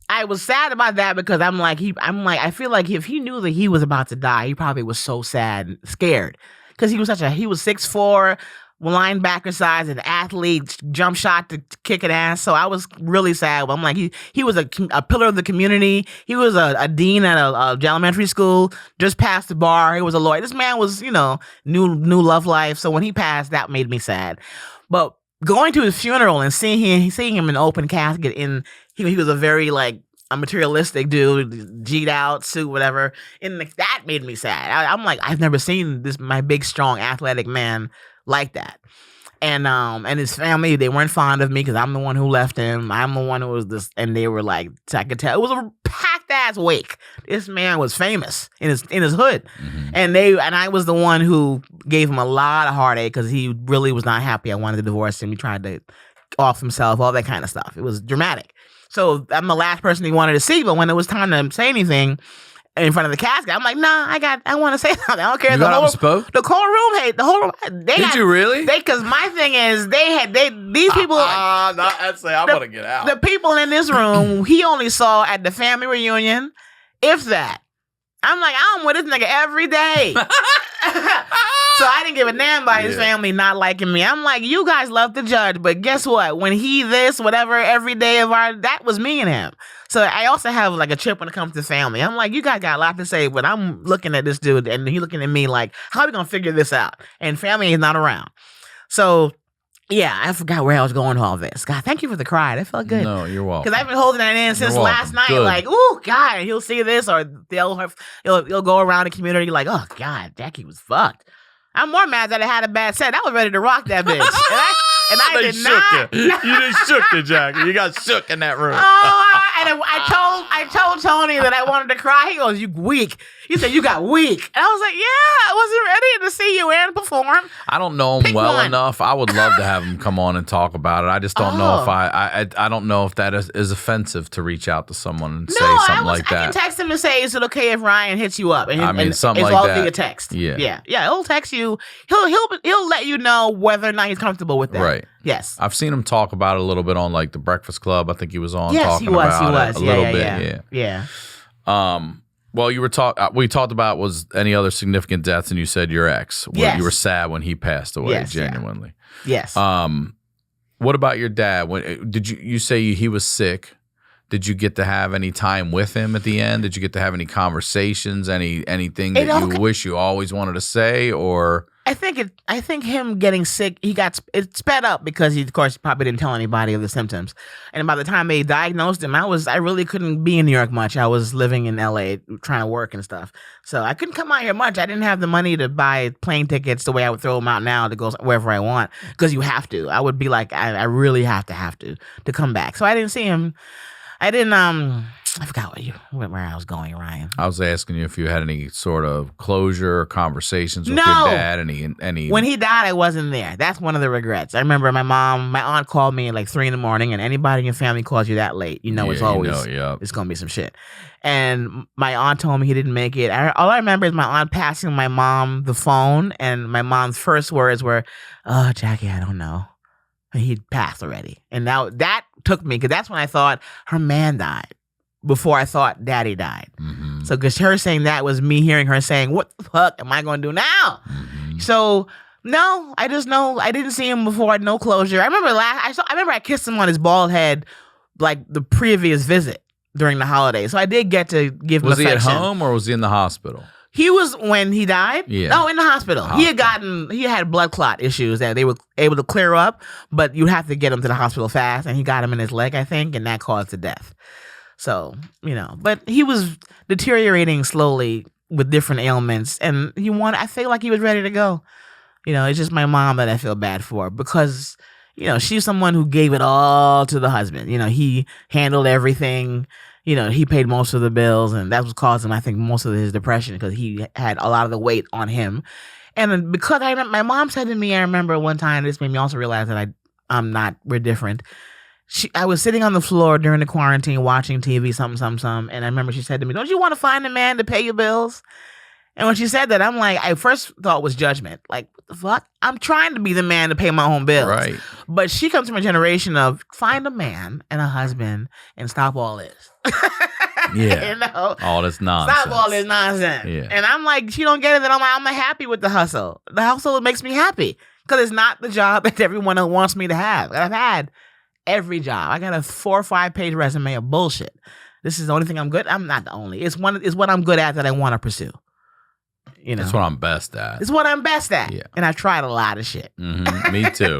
[SPEAKER 3] I was sad about that because I feel like if he knew that he was about to die, he probably was so sad and scared because he was 6'4", linebacker size, an athlete, jump shot to kick an ass. So I was really sad. I'm like, he was a pillar of the community. He was a dean at a elementary school, just passed the bar. He was a lawyer. This man was, new love life. So when he passed, that made me sad. But going to his funeral and seeing him in an open casket, he was a very a materialistic dude, G'd out, suit, whatever. And that made me sad. I'm like, I've never seen my big, strong, athletic man like that. And his family, they weren't fond of me because I'm the one who left him. I'm the one who was this, and they were like, I could tell it was a packed ass wake. This man was famous in his hood, and I was the one who gave him a lot of heartache because he really was not happy. I wanted to divorce him. He tried to off himself, all that kind of stuff. It was dramatic. So I'm the last person he wanted to see, but when it was time to say anything in front of the casket, I'm like, nah, I want to say something. I don't care.
[SPEAKER 1] You got up and spoke?
[SPEAKER 3] The whole room the whole room.
[SPEAKER 1] Did you really?
[SPEAKER 3] Because my thing is, these people.
[SPEAKER 1] I'd say I want to get out.
[SPEAKER 3] The people in this room, he only saw at the family reunion, if that. I'm like, I'm with this nigga every day. So I didn't give a damn about his family not liking me. I'm like, you guys love to judge, but guess what? When he this, whatever, every day of that was me and him. So I also have like a chip when it comes to family. I'm like, you guys got a lot to say, but I'm looking at this dude and he looking at me like, how are we going to figure this out? And family is not around. So yeah, I forgot where I was going with all this. God, thank you for the cry. That felt good.
[SPEAKER 1] No, you're welcome.
[SPEAKER 3] Because I've been holding that in since last night.
[SPEAKER 1] Good.
[SPEAKER 3] Like, ooh, God, he'll see this, or he'll go around the community like, oh, God, Jackie was fucked. I'm more mad that I had a bad set. I was ready to rock that bitch. And I did not.
[SPEAKER 1] You just shook you, Jackie. You got shook in that room.
[SPEAKER 3] And I told Tony that I wanted to cry. He goes, you weak. He said, you got weak. And I was like, yeah, I wasn't ready to see you and perform.
[SPEAKER 1] I don't know him well enough. I would love to have him come on and talk about it. I just don't know if I don't know if that is offensive to reach out to someone and say something like that.
[SPEAKER 3] I can text him and say, is it okay if Ryan hits you up? And,
[SPEAKER 1] I mean, something
[SPEAKER 3] it's
[SPEAKER 1] like
[SPEAKER 3] all
[SPEAKER 1] that.
[SPEAKER 3] via text.
[SPEAKER 1] Yeah.
[SPEAKER 3] He'll text you. He'll let you know whether or not he's comfortable with that.
[SPEAKER 1] Right.
[SPEAKER 3] Yes.
[SPEAKER 1] I've seen him talk about it a little bit on like the Breakfast Club. I think he was on talking
[SPEAKER 3] he was.
[SPEAKER 1] it a little bit.
[SPEAKER 3] Yeah.
[SPEAKER 1] Well, we talked about was any other significant deaths, and you said your ex.
[SPEAKER 3] Yes.
[SPEAKER 1] You were sad when he passed away,
[SPEAKER 3] Yes,
[SPEAKER 1] genuinely.
[SPEAKER 3] Yes.
[SPEAKER 1] What about your dad? Did you say he was sick? Did you get to have any time with him at the end? Did you get to have any conversations? Anything that you wish you always wanted to say, or?
[SPEAKER 3] I think him getting sick, it sped up because he, of course, probably didn't tell anybody of the symptoms. And by the time they diagnosed him, I really couldn't be in New York much. I was living in LA trying to work and stuff. So I couldn't come out here much. I didn't have the money to buy plane tickets the way I would throw them out now to go wherever I want, because you have to. I would be like, I really have to come back. So I didn't see him. I forgot where I was going, Ryan.
[SPEAKER 1] I was asking you if you had any sort of closure or conversations with your dad. Any.
[SPEAKER 3] When he died, I wasn't there. That's one of the regrets. I remember my aunt called me at like 3 a.m, and anybody in your family calls you that late, it's always it's gonna be some shit. And my aunt told me he didn't make it. All I remember is my aunt passing my mom the phone, and my mom's first words were, "Oh, Jackie, I don't know." He'd passed already, and now that took me, because that's when I thought her man died. Before I thought daddy died. Mm-hmm. So because her saying that was me hearing her saying, what the fuck am I going to do now? Mm-hmm. So no, I just know I didn't see him before. I had no closure. I remember I kissed him on his bald head like the previous visit during the holidays. So I did get to give him affection.
[SPEAKER 1] Was he at home or was he in the hospital?
[SPEAKER 3] He was when he died.
[SPEAKER 1] Yeah.
[SPEAKER 3] No, in the hospital. He had blood clot issues that they were able to clear up, but you have to get him to the hospital fast. And he got him in his leg, I think, and that caused the death. So, but he was deteriorating slowly with different ailments, and I feel like he was ready to go. It's just my mom that I feel bad for, because, she's someone who gave it all to the husband. He handled everything. He paid most of the bills, and that was causing, I think, most of his depression, because he had a lot of the weight on him. And because my mom said to me, I remember one time, this made me also realize that we're different. I was sitting on the floor during the quarantine watching TV, something, and I remember she said to me, don't you want to find a man to pay your bills? And when she said that, I'm like, I first thought was judgment. Like, what the fuck? I'm trying to be the man to pay my own bills.
[SPEAKER 1] Right.
[SPEAKER 3] But she comes from a generation of find a man and a husband and stop all this.
[SPEAKER 1] Yeah. All this nonsense.
[SPEAKER 3] Stop all this nonsense.
[SPEAKER 1] Yeah.
[SPEAKER 3] And I'm like, she don't get it. That I'm not happy with the hustle. The hustle makes me happy, because it's not the job that everyone else wants me to have. I've had every job. I got a 4 or 5 page resume of bullshit. This is the only thing I'm good. I'm not the only. It's what I'm good at that I want to pursue.
[SPEAKER 1] That's what I'm best at.
[SPEAKER 3] It's what I'm best at.
[SPEAKER 1] Yeah.
[SPEAKER 3] And I've tried a lot of shit.
[SPEAKER 1] Mm-hmm. Me too.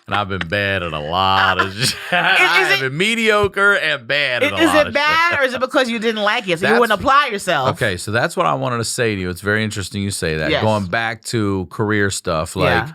[SPEAKER 1] And I've been bad at a lot of shit. I've been mediocre and bad at a lot of shit.
[SPEAKER 3] Is it bad, or is it because you didn't like it, so you wouldn't apply yourself?
[SPEAKER 1] Okay, so that's what I wanted to say to you. It's very interesting you say that.
[SPEAKER 3] Yes.
[SPEAKER 1] Going back to career stuff, like,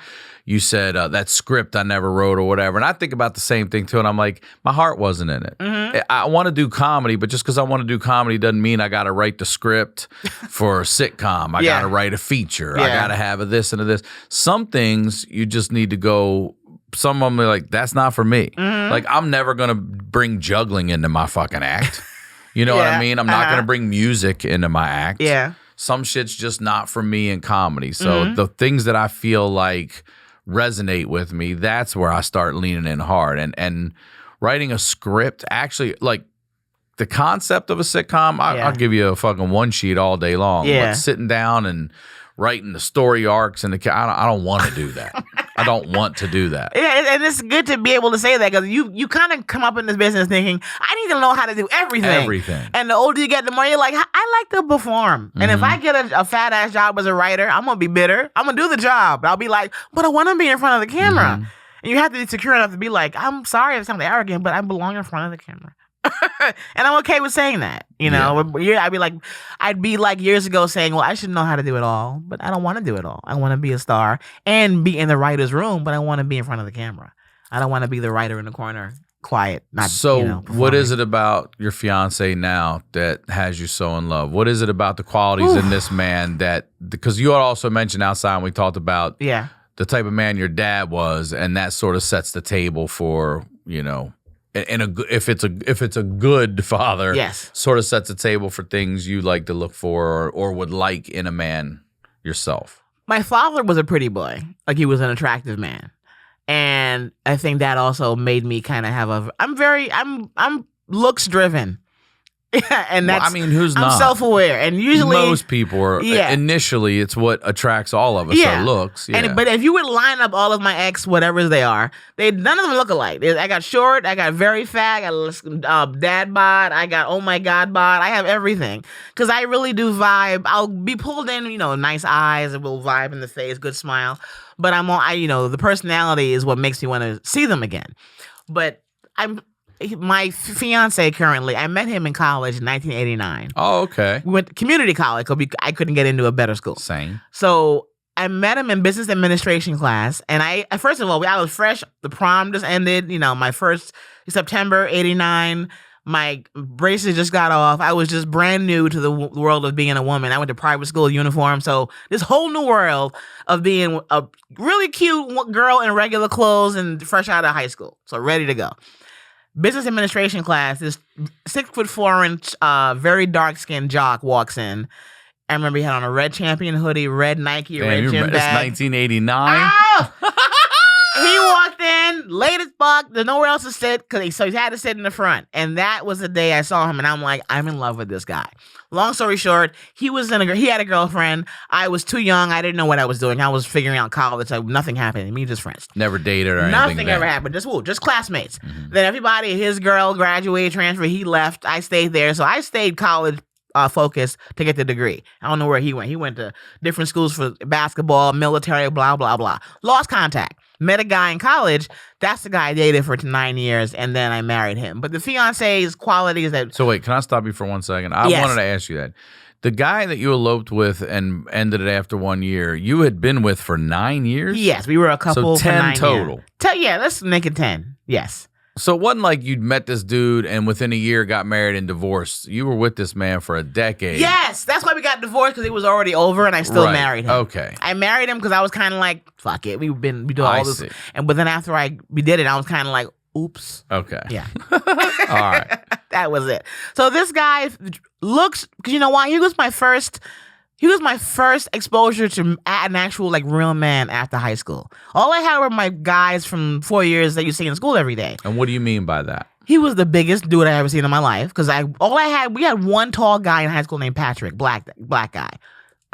[SPEAKER 1] you said that script I never wrote or whatever. And I think about the same thing too. And I'm like, my heart wasn't in it. I want to do comedy, but just because I want to do comedy doesn't mean I got to write the script for a sitcom. I got to write a feature. I got to have a this and a this. Some things you just need to go. Some of them are like, that's not for me. Like, I'm never going to bring juggling into my fucking act. You know what I mean? I'm not going to bring music into my act.
[SPEAKER 3] Yeah.
[SPEAKER 1] Some shit's just not for me in comedy. So the things that I feel like resonate with me, that's where I start leaning in hard. And writing a script, actually, like the concept of a sitcom, I'll give you a fucking one sheet all day long.
[SPEAKER 3] Yeah.
[SPEAKER 1] But sitting down and writing the story arcs and I don't want to do that. I don't want to do that.
[SPEAKER 3] Yeah, and it's good to be able to say that because you kind of come up in this business thinking, I need to know how to do everything.
[SPEAKER 1] Everything.
[SPEAKER 3] And the older you get, the more you're like, I like to perform. And if I get a fat ass job as a writer, I'm going to be bitter. I'm going to do the job. I'll be like, but I want to be in front of the camera. And you have to be secure enough to be like, I'm sorry if it sounds arrogant, but I belong in front of the camera. And I'm okay with saying that, you know. Yeah. I'd be like years ago saying, well, I should know how to do it all, but I don't want to do it all. I want to be a star and be in the writer's room, but I want to be in front of the camera. I don't want to be the writer in the corner, quiet. Not
[SPEAKER 1] so. What is it about your fiance now that has you so in love? What is it about the qualities in this man that? Because you had also mentioned outside when we talked about the type of man your dad was, and that sort of sets the table for if it's a good father, sort of sets the table for things you like to look for or would like in a man yourself.
[SPEAKER 3] My father was a pretty boy. Like, he was an attractive man. And I think that also made me kind of have I'm looks driven. And that's,
[SPEAKER 1] who's not?
[SPEAKER 3] I'm self-aware, and usually
[SPEAKER 1] most people are. Initially, it's what attracts all of us. Our looks.
[SPEAKER 3] But if you would line up all of my ex, whatever they are, none of them look alike. I got short, I got very fat, I got dad bod, I got oh my god bod. I have everything because I really do vibe. I'll be pulled in, nice eyes, and will vibe in the face, good smile. But the personality is what makes me want to see them again. But my fiance currently, I met him in college in 1989.
[SPEAKER 1] Oh, okay.
[SPEAKER 3] We went to community college because I couldn't get into a better school.
[SPEAKER 1] Same.
[SPEAKER 3] So I met him in business administration class. And first of all, I was fresh. The prom just ended. My first September 89. My braces just got off. I was just brand new to the world of being a woman. I went to private school uniform. So this whole new world of being a really cute girl in regular clothes and fresh out of high school. So ready to go. Business administration class, this 6'4", very dark-skinned jock walks in. I remember he had on a red Champion hoodie, red Nike, red gym bag.
[SPEAKER 1] It's 1989.
[SPEAKER 3] Oh! He walked in, late as fuck. There's nowhere else to sit, so he had to sit in the front. And that was the day I saw him, and I'm like, I'm in love with this guy. Long story short, he had a girlfriend. I was too young. I didn't know what I was doing. I was figuring out college. So nothing happened. Me just friends.
[SPEAKER 1] Never dated or anything.
[SPEAKER 3] Nothing ever happened. Just classmates. Then everybody, his girl graduated, transferred. He left. I stayed there. So I stayed college focused to get the degree. I don't know where he went. He went to different schools for basketball, military, blah, blah, blah. Lost contact. Met a guy in college. That's the guy I dated for 9 years, and then I married him. But the fiance's qualities that...
[SPEAKER 1] So wait, can I stop you for 1 second? I wanted to ask you that. The guy that you eloped with and ended it after 1 year, you had been with for 9 years?
[SPEAKER 3] Yes, we were a couple
[SPEAKER 1] so 10
[SPEAKER 3] for 9
[SPEAKER 1] total.
[SPEAKER 3] Years. Yeah, let's make it 10. Yes.
[SPEAKER 1] So it wasn't like you'd met this dude and within a year got married and divorced. You were with this man for a decade.
[SPEAKER 3] Yes, that's why we got divorced, because it was already over and I still married him.
[SPEAKER 1] Okay.
[SPEAKER 3] I married him because I was kind of like, fuck it. We do all this. But then after we did it, I was kind of like, oops.
[SPEAKER 1] Okay.
[SPEAKER 3] Yeah.
[SPEAKER 1] All right.
[SPEAKER 3] That was it. So this guy looks, because you know why? He was my first exposure to an actual real man after high school. All I had were my guys from 4 years that you see in school every day.
[SPEAKER 1] And what do you mean by that?
[SPEAKER 3] He was the biggest dude I ever seen in my life because we had one tall guy in high school named Patrick, black guy.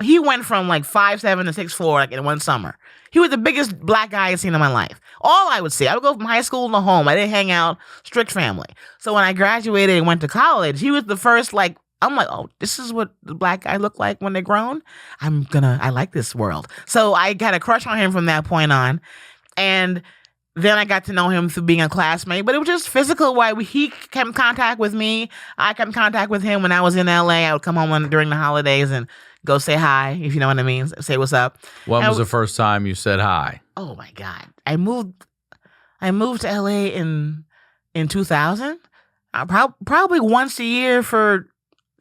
[SPEAKER 3] He went from 5'7" to 6'4" in one summer. He was the biggest black guy I've seen in my life. All I would see, I would go from high school to home. I didn't hang out, strict family. So when I graduated and went to college, he was the first I'm like, oh, this is what the black guy look like when they're grown. I like this world. So I got a crush on him from that point on. And then I got to know him through being a classmate, but it was just physical. He came in contact with me. I came in contact with him when I was in LA. I would come home during the holidays and go say hi, if you know what I mean. Say what's up.
[SPEAKER 1] When
[SPEAKER 3] And-
[SPEAKER 1] was the first time you said hi?
[SPEAKER 3] Oh my God. I moved to LA in 2000. Probably once a year for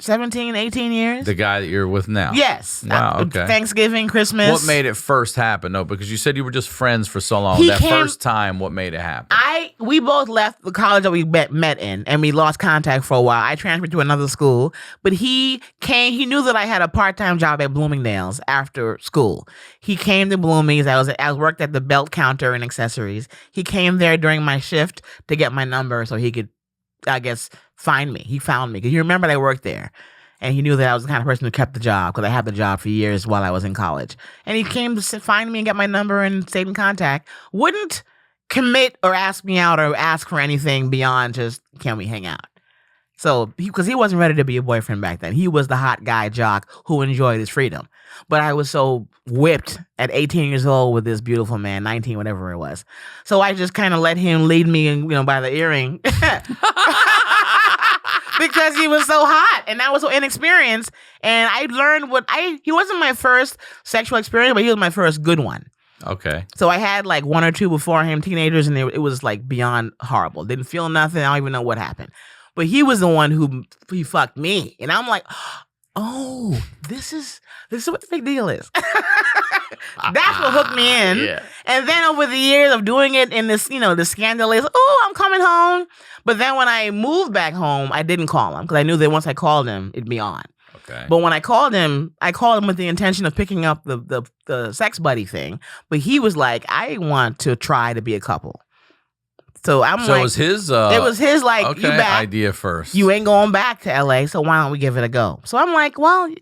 [SPEAKER 3] 17, 18 years.
[SPEAKER 1] The guy that you're with now?
[SPEAKER 3] Yes.
[SPEAKER 1] Wow, okay.
[SPEAKER 3] Thanksgiving, Christmas.
[SPEAKER 1] What made it first happen? No, because you said you were just friends for so long.
[SPEAKER 3] He
[SPEAKER 1] That
[SPEAKER 3] came-
[SPEAKER 1] first time, what made it happen?
[SPEAKER 3] We both left the college that we met in, and we lost contact for a while. I transferred to another school, but he knew that I had a part-time job at Bloomingdale's after school. He came to Bloomies. I worked at the belt counter and accessories. He came there during my shift to get my number so he could, I guess, find me. He found me because he remembered I worked there. And he knew that I was the kind of person who kept the job because I had the job for years while I was in college. And he came to find me and get my number and stayed in contact. Wouldn't commit or ask me out or ask for anything beyond just, can we hang out? So, because he wasn't ready to be a boyfriend back then. He was the hot guy jock who enjoyed his freedom. But I was so whipped at 18 years old with this beautiful man, 19, whatever it was. So I just kind of let him lead me, by the earring. Because he was so hot and I was so inexperienced. And I learned he wasn't my first sexual experience, but he was my first good one.
[SPEAKER 1] Okay.
[SPEAKER 3] So I had like one or two before him, teenagers, and it was like beyond horrible. Didn't feel nothing. I don't even know what happened. But he was the one who he fucked me. And I'm like, oh, this is what the big deal is. That's what hooked me in.
[SPEAKER 1] Yeah.
[SPEAKER 3] And then over the years of doing it in this, the scandal is, oh, I'm coming home. But then when I moved back home, I didn't call him because I knew that once I called him, it'd be on.
[SPEAKER 1] Okay.
[SPEAKER 3] But when I called him with the intention of picking up the sex buddy thing. But he was like, I want to try to be a couple. So I'm
[SPEAKER 1] So
[SPEAKER 3] like,
[SPEAKER 1] it was his
[SPEAKER 3] okay,
[SPEAKER 1] you
[SPEAKER 3] back.
[SPEAKER 1] idea first.
[SPEAKER 3] You ain't going back to LA, so why don't we give it a go? So I'm like, well,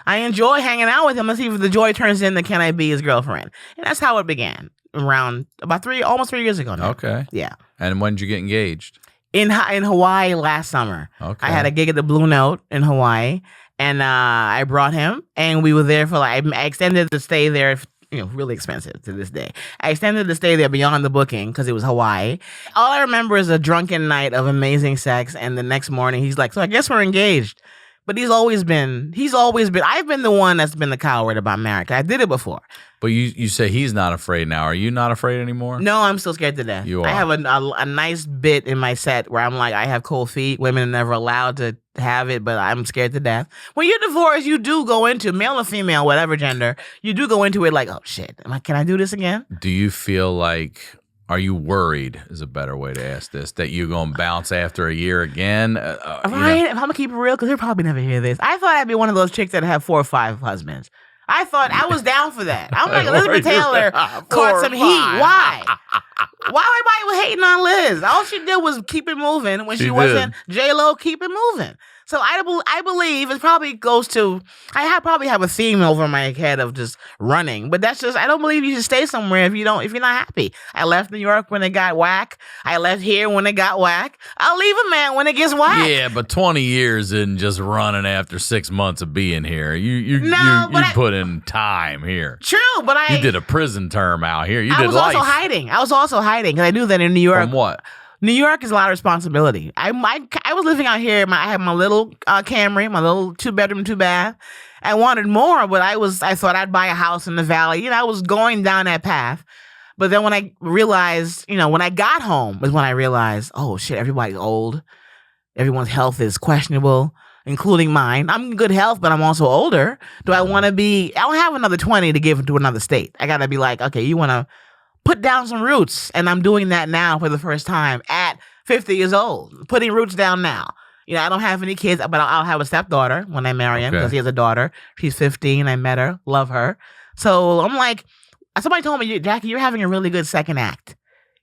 [SPEAKER 3] I enjoy hanging out with him. Let's see if the joy turns into can I be his girlfriend? And that's how it began around about almost 3 years ago now.
[SPEAKER 1] Okay.
[SPEAKER 3] Yeah.
[SPEAKER 1] And when did you get engaged?
[SPEAKER 3] In Hawaii last summer.
[SPEAKER 1] Okay.
[SPEAKER 3] I had a gig at the Blue Note in Hawaii, and I brought him, and we were there for I extended the stay there. Really expensive to this day. I extended the stay there beyond the booking because it was Hawaii. All I remember is a drunken night of amazing sex, and the next morning he's like, so I guess we're engaged. But he's always been, I've been the one that's been the coward about marriage. I did it before.
[SPEAKER 1] But you say he's not afraid now. Are you not afraid anymore?
[SPEAKER 3] No, I'm still scared to death.
[SPEAKER 1] You are.
[SPEAKER 3] I have a nice bit in my set where I'm like, I have cold feet. Women are never allowed to have it, but I'm scared to death. When you're divorced, you do go into male or female, whatever gender, you do go into it like, oh shit, can I do this again?
[SPEAKER 1] Do you feel like, are you worried is a better way to ask this, that you're going to bounce after a year again?
[SPEAKER 3] Ryan, if I'm going to keep it real, because he'll probably never hear this. I thought I'd be one of those chicks that have 4 or 5 husbands. I thought I was down for that. I'm like, Elizabeth Taylor caught some heat. Why? Why everybody was hating on Liz? All she did was keep it moving when she wasn't J-Lo, keep it moving. So I believe it probably goes to, probably have a theme over my head of just running, but that's just, I don't believe you should stay somewhere if you're not happy. I left New York when it got whack. I left here when it got whack. I'll leave a man when it gets whack.
[SPEAKER 1] Yeah, but 20 years in just running after 6 months of being here. You put in time here.
[SPEAKER 3] True, but
[SPEAKER 1] you did a prison term out here.
[SPEAKER 3] I was also hiding because I knew that in New York.
[SPEAKER 1] From what?
[SPEAKER 3] New York is a lot of responsibility. I was living out here. I had my little Camry, my little 2-bedroom, 2-bath. I wanted more, but I thought I'd buy a house in the valley. I was going down that path. But then when I realized, when I got home was when I realized, oh shit, everybody's old. Everyone's health is questionable, including mine. I'm in good health, but I'm also older. Do I want to be, I don't have another 20 to give to another state. I got to be like, okay, you want to put down some roots. And I'm doing that now for the first time at 50 years old, putting roots down now. I don't have any kids, but I'll have a stepdaughter when I marry him because he has a daughter. She's 15. I met her, love her. So I'm like, somebody told me, Jackie, you're having a really good second act.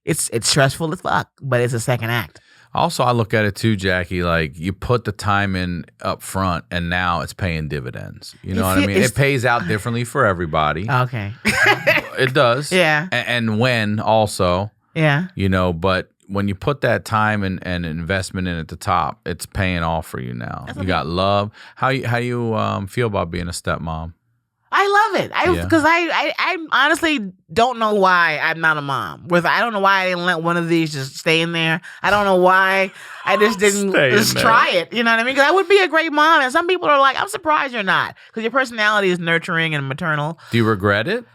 [SPEAKER 3] It's stressful as fuck, but it's a second act.
[SPEAKER 1] Also, I look at it too, Jackie, like you put the time in up front and now it's paying dividends. You know what I mean? It pays out differently for everybody.
[SPEAKER 3] Okay.
[SPEAKER 1] It does.
[SPEAKER 3] Yeah.
[SPEAKER 1] And when also.
[SPEAKER 3] Yeah.
[SPEAKER 1] But when you put that time and investment in at the top, it's paying off for you now. You got love. How you feel about being a stepmom?
[SPEAKER 3] I love it.
[SPEAKER 1] Yeah.
[SPEAKER 3] Because I honestly don't know why I'm not a mom. I don't know why I didn't let one of these just stay in there. I don't know why I just didn't just try it. You know what I mean? Because I would be a great mom. And some people are like, I'm surprised you're not. Because your personality is nurturing and maternal.
[SPEAKER 1] Do you regret it?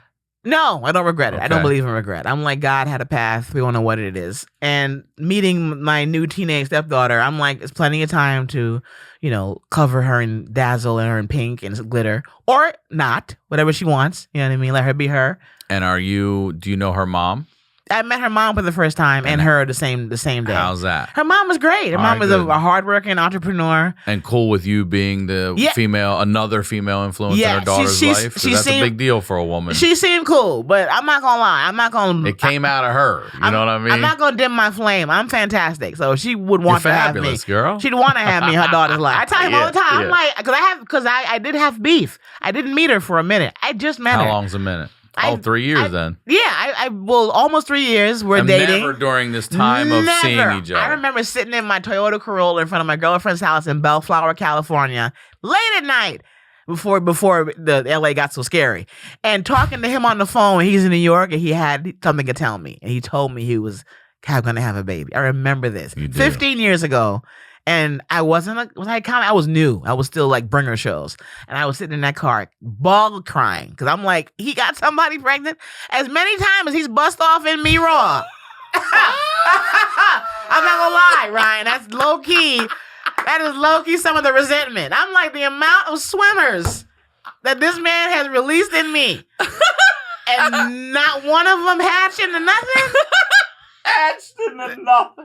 [SPEAKER 3] No, I don't regret it.
[SPEAKER 1] Okay.
[SPEAKER 3] I don't believe in regret. I'm like, God had a path. We don't know what it is. And meeting my new teenage stepdaughter, I'm like, it's plenty of time to, cover her in dazzle and her in pink and glitter. Or not, whatever she wants. You know what I mean? Let her be her.
[SPEAKER 1] And do you know her mom?
[SPEAKER 3] I met her mom for the first time and her the same day.
[SPEAKER 1] How's that?
[SPEAKER 3] Her mom was great. Her mom was a hardworking entrepreneur.
[SPEAKER 1] And cool with you being the another female influence in her daughter's life? 'Cause that's a big deal for a woman.
[SPEAKER 3] She seemed cool, but I'm not going to lie.
[SPEAKER 1] It came out of her. You know what I mean?
[SPEAKER 3] I'm not going to dim my flame. I'm fantastic. So she would want to have me.
[SPEAKER 1] You're fabulous, girl.
[SPEAKER 3] She'd want to have me in her daughter's life. I tell him all the time. I'm like, because I did have beef. I didn't meet her for a minute. I just met her.
[SPEAKER 1] How long's a minute? 3 years then.
[SPEAKER 3] Yeah, almost 3 years. We're dating.
[SPEAKER 1] Never during this time of seeing each other.
[SPEAKER 3] I remember sitting in my Toyota Corolla in front of my girlfriend's house in Bellflower, California, late at night before the LA got so scary, and talking to him on the phone. He's in New York and he had something to tell me, and he told me he was going to have a baby. I remember this 15 years ago. And I was new. I was still like bringer shows. And I was sitting in that car, bawling, crying. Because I'm like, he got somebody pregnant as many times as he's bust off in me raw. I'm not going to lie, Ryan. That's low key. That is low key some of the resentment. I'm like, the amount of swimmers that this man has released in me. And not one of them hatched into nothing.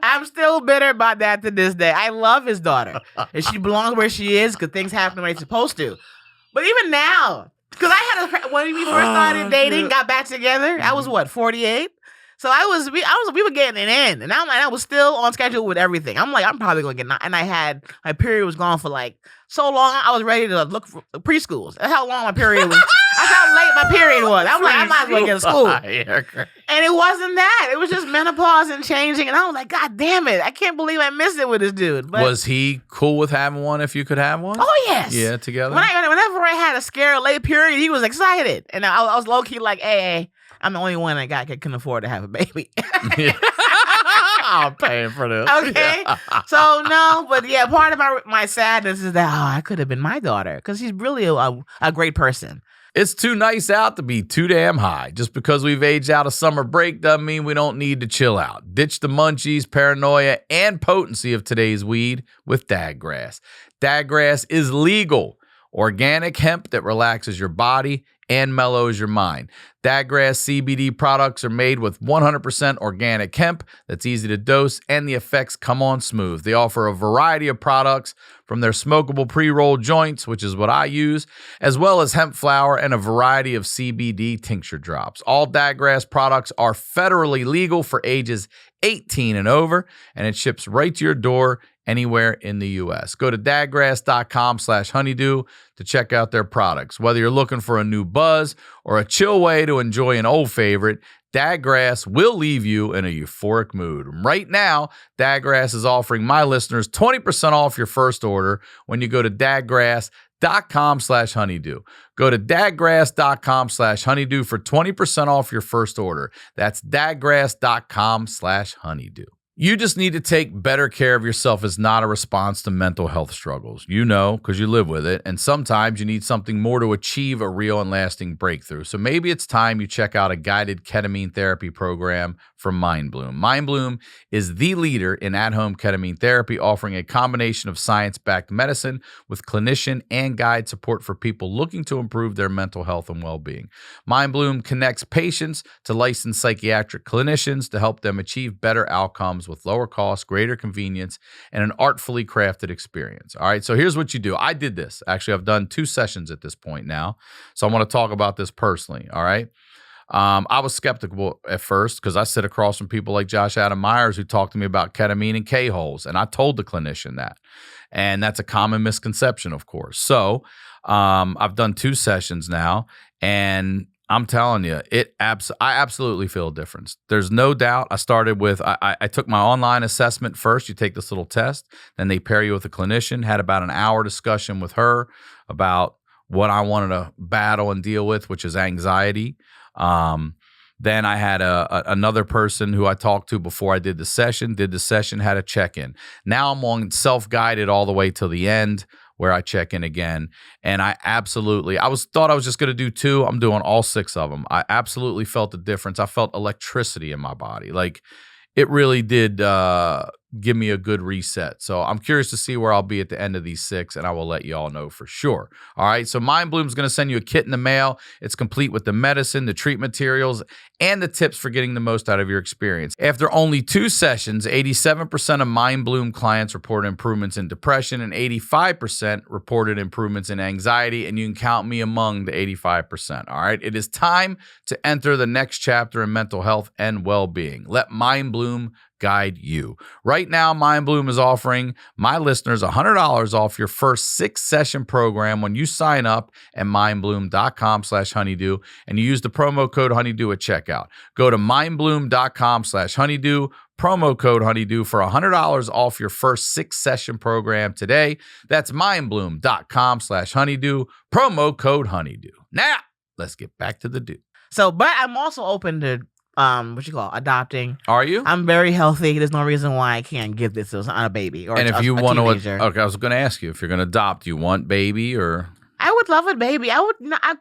[SPEAKER 3] I'm still bitter about that to this day. I love his daughter. And she belongs where she is because things happen the way it's supposed to. But even now, because when we first started dating, got back together, I was 48? So we were getting it in. And I was still on schedule with everything. I'm like, I'm probably going to get, and my period was gone for like so long, I was ready to look for preschools. That's how long my period was. That's how late my period was. I'm like, I might as well get to school. And it wasn't that. It was just menopause and changing. And I was like, God damn it. I can't believe I missed it with this dude. But
[SPEAKER 1] was he cool with having one if you could have one?
[SPEAKER 3] Oh, yes.
[SPEAKER 1] Yeah, together?
[SPEAKER 3] Whenever I had a scare late period, he was excited. And I was low-key like, hey, I'm the only one that can afford to have a baby.
[SPEAKER 1] I'm paying for this.
[SPEAKER 3] Okay. So, no, but yeah, part of my sadness is that, I could have been my daughter because she's really a great person.
[SPEAKER 1] It's too nice out to be too damn high. Just because we've aged out of summer break doesn't mean we don't need to chill out. Ditch the munchies, paranoia, and potency of today's weed with Dadgrass. Dadgrass is legal. Organic hemp that relaxes your body and mellows your mind. Dadgrass CBD products are made with 100% organic hemp that's easy to dose, and the effects come on smooth. They offer a variety of products from their smokable pre-roll joints, which is what I use, as well as hemp flower and a variety of CBD tincture drops. All Dadgrass products are federally legal for ages 18 and over, and it ships right to your door anywhere in the U.S. Go to dadgrass.com/honeydew to check out their products. Whether you're looking for a new buzz or a chill way to enjoy an old favorite, Dadgrass will leave you in a euphoric mood. Right now, Dadgrass is offering my listeners 20% off your first order when you go to dadgrass.com/honeydew. Go to dadgrass.com/honeydew for 20% off your first order. That's dadgrass.com/honeydew. You just need to take better care of yourself is not a response to mental health struggles. You know, because you live with it. And sometimes you need something more to achieve a real and lasting breakthrough. So maybe it's time you check out a guided ketamine therapy program from Mindbloom. Mindbloom is the leader in at-home ketamine therapy, offering a combination of science-backed medicine with clinician and guide support for people looking to improve their mental health and well-being. Mindbloom connects patients to licensed psychiatric clinicians to help them achieve better outcomes with lower costs, greater convenience, and an artfully crafted experience. All right, so here's what you do. I did this. Actually, I've done 2 sessions at this point now, so I want to talk about this personally, all right? I was skeptical at first because I sit across from people like Josh Adam Myers who talk to me about ketamine and K-holes, and I told the clinician that. And that's a common misconception, of course. So I've done 2 sessions now, and I'm telling you, I absolutely feel a difference. There's no doubt. I started with, I took my online assessment first. You take this little test, then they pair you with a clinician, had about an hour discussion with her about what I wanted to battle and deal with, which is anxiety. Then I had another person who I talked to before I did the session, had a check-in. Now I'm on self-guided all the way till the end where I check in again. And I thought I was just going to do 2. I'm doing all 6 of them. I absolutely felt the difference. I felt electricity in my body. Like it really did give me a good reset. So I'm curious to see where I'll be at the end of these 6, and I will let you all know for sure. All right. So Mindbloom is going to send you a kit in the mail. It's complete with the medicine, the treatment materials, and the tips for getting the most out of your experience. After only 2 sessions, 87% of Mindbloom clients reported improvements in depression and 85% reported improvements in anxiety, and you can count me among the 85%. All right. It is time to enter the next chapter in mental health and well-being. Let Mindbloom guide you. Right now, Mindbloom is offering my listeners $100 off your first 6-session program when you sign up at mindbloom.com/honeydew and you use the promo code honeydew at checkout. Go to mindbloom.com/honeydew, promo code honeydew for $100 off your first 6-session program today. That's mindbloom.com/honeydew, promo code honeydew. Now, let's get back to the do.
[SPEAKER 3] So, but I'm also open to adopting.
[SPEAKER 1] Are you?
[SPEAKER 3] I'm very healthy. There's no reason why I can't give this to a baby or
[SPEAKER 1] and if
[SPEAKER 3] a
[SPEAKER 1] you want
[SPEAKER 3] teenager.
[SPEAKER 1] Okay, I was going to ask you if you're going to adopt. You want baby or?
[SPEAKER 3] I would love a baby. I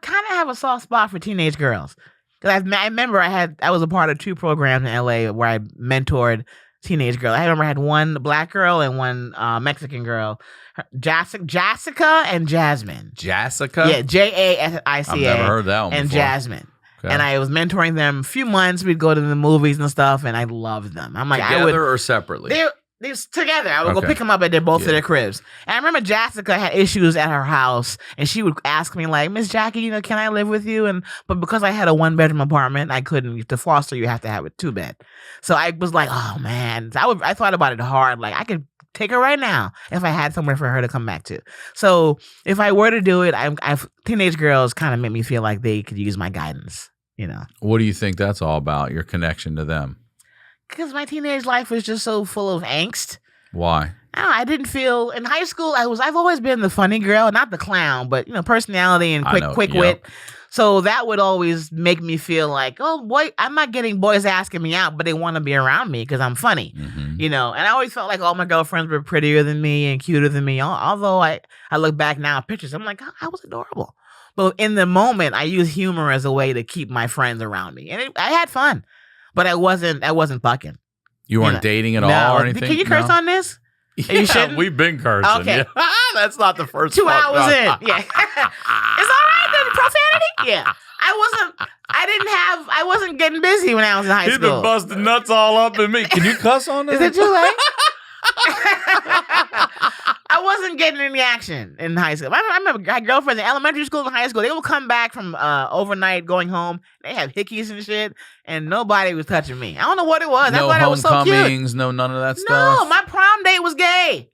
[SPEAKER 3] kind of have a soft spot for teenage girls because I remember I was a part of 2 programs in LA where I mentored teenage girls. I remember I had one black girl and one Mexican girl, Jessica and Jasmine.
[SPEAKER 1] Jessica?
[SPEAKER 3] Yeah, Jasica.
[SPEAKER 1] I've never heard that one
[SPEAKER 3] and
[SPEAKER 1] before.
[SPEAKER 3] Jasmine.
[SPEAKER 1] Okay.
[SPEAKER 3] And I was mentoring them a few months. We'd go to the movies and stuff, and I loved them. I'm like,
[SPEAKER 1] together or separately?
[SPEAKER 3] They was together. I would go pick them up at both of their cribs. And I remember Jessica had issues at her house, and she would ask me like, Miss Jackie, can I live with you? But because I had a 1-bedroom apartment, I couldn't. To foster, you have to have a 2-bed. So I was like, oh man. So I thought about it hard. Like I could take her right now if I had somewhere for her to come back to. So if I were to do it, teenage girls kind of make me feel like they could use my guidance.
[SPEAKER 1] What do you think that's all about? Your connection to them?
[SPEAKER 3] Because my teenage life was just so full of angst.
[SPEAKER 1] Why?
[SPEAKER 3] I didn't feel in high school. I've always been the funny girl, not the clown, but personality and quick wit. So that would always make me feel like, oh boy, I'm not getting boys asking me out, but they want to be around me because I'm funny, And I always felt like all my girlfriends were prettier than me and cuter than me. Although I look back now at pictures, I'm like, I was adorable. But in the moment, I use humor as a way to keep my friends around me, and I had fun. But I wasn't fucking.
[SPEAKER 1] You weren't dating at all or anything?
[SPEAKER 3] Can you curse on this?
[SPEAKER 1] Yeah, we've been cursing.
[SPEAKER 3] Okay.
[SPEAKER 1] Yeah. That's not the first
[SPEAKER 3] 2
[SPEAKER 1] part.
[SPEAKER 3] hours in. Yeah. It's all right then. Profanity? Yeah. I wasn't getting busy when I was in high school.
[SPEAKER 1] He's been busting nuts all up in me. Can you cuss on this?
[SPEAKER 3] Is it too late? I wasn't getting any action in high school. I remember I had girlfriends in elementary school and high school. They would come back from overnight going home. They have hickeys and shit, and nobody was touching me. I don't know what it was.
[SPEAKER 1] No
[SPEAKER 3] I thought it was so cute.
[SPEAKER 1] homecomings, no none of that stuff.
[SPEAKER 3] No, my prom date was gay.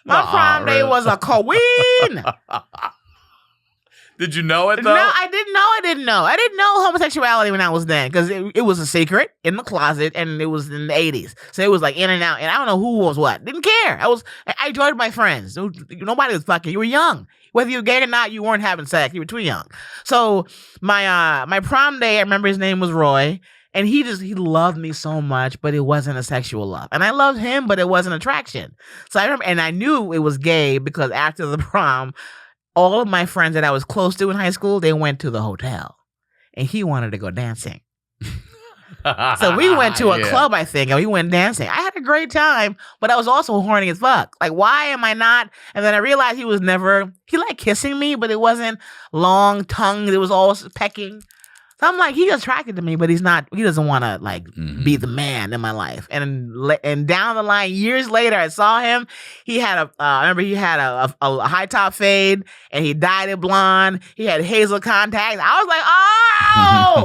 [SPEAKER 3] My prom date was a queen.
[SPEAKER 1] Did you know it though?
[SPEAKER 3] No, I didn't know. I didn't know homosexuality when I was then because it was a secret in the closet and it was in the 80s. So it was like in and out. And I don't know who was what. Didn't care. I enjoyed my friends. Nobody was fucking. You were young. Whether you were gay or not, you weren't having sex. You were too young. So my prom day, I remember his name was Roy. And he loved me so much, but it wasn't a sexual love. And I loved him, but it wasn't attraction. So I remember, and I knew it was gay because after the prom, all of my friends that I was close to in high school, they went to the hotel. And he wanted to go dancing. So we went to a club, I think, and we went dancing. I had a great time, but I was also horny as fuck. Like, why am I not? And then I realized he liked kissing me, but it wasn't long tongue. It was all pecking. So I'm like, he's attracted to me, but he doesn't want to be the man in my life. And down the line, years later, I saw him. I remember he had a high top fade and he dyed it blonde. He had hazel contacts. I was like,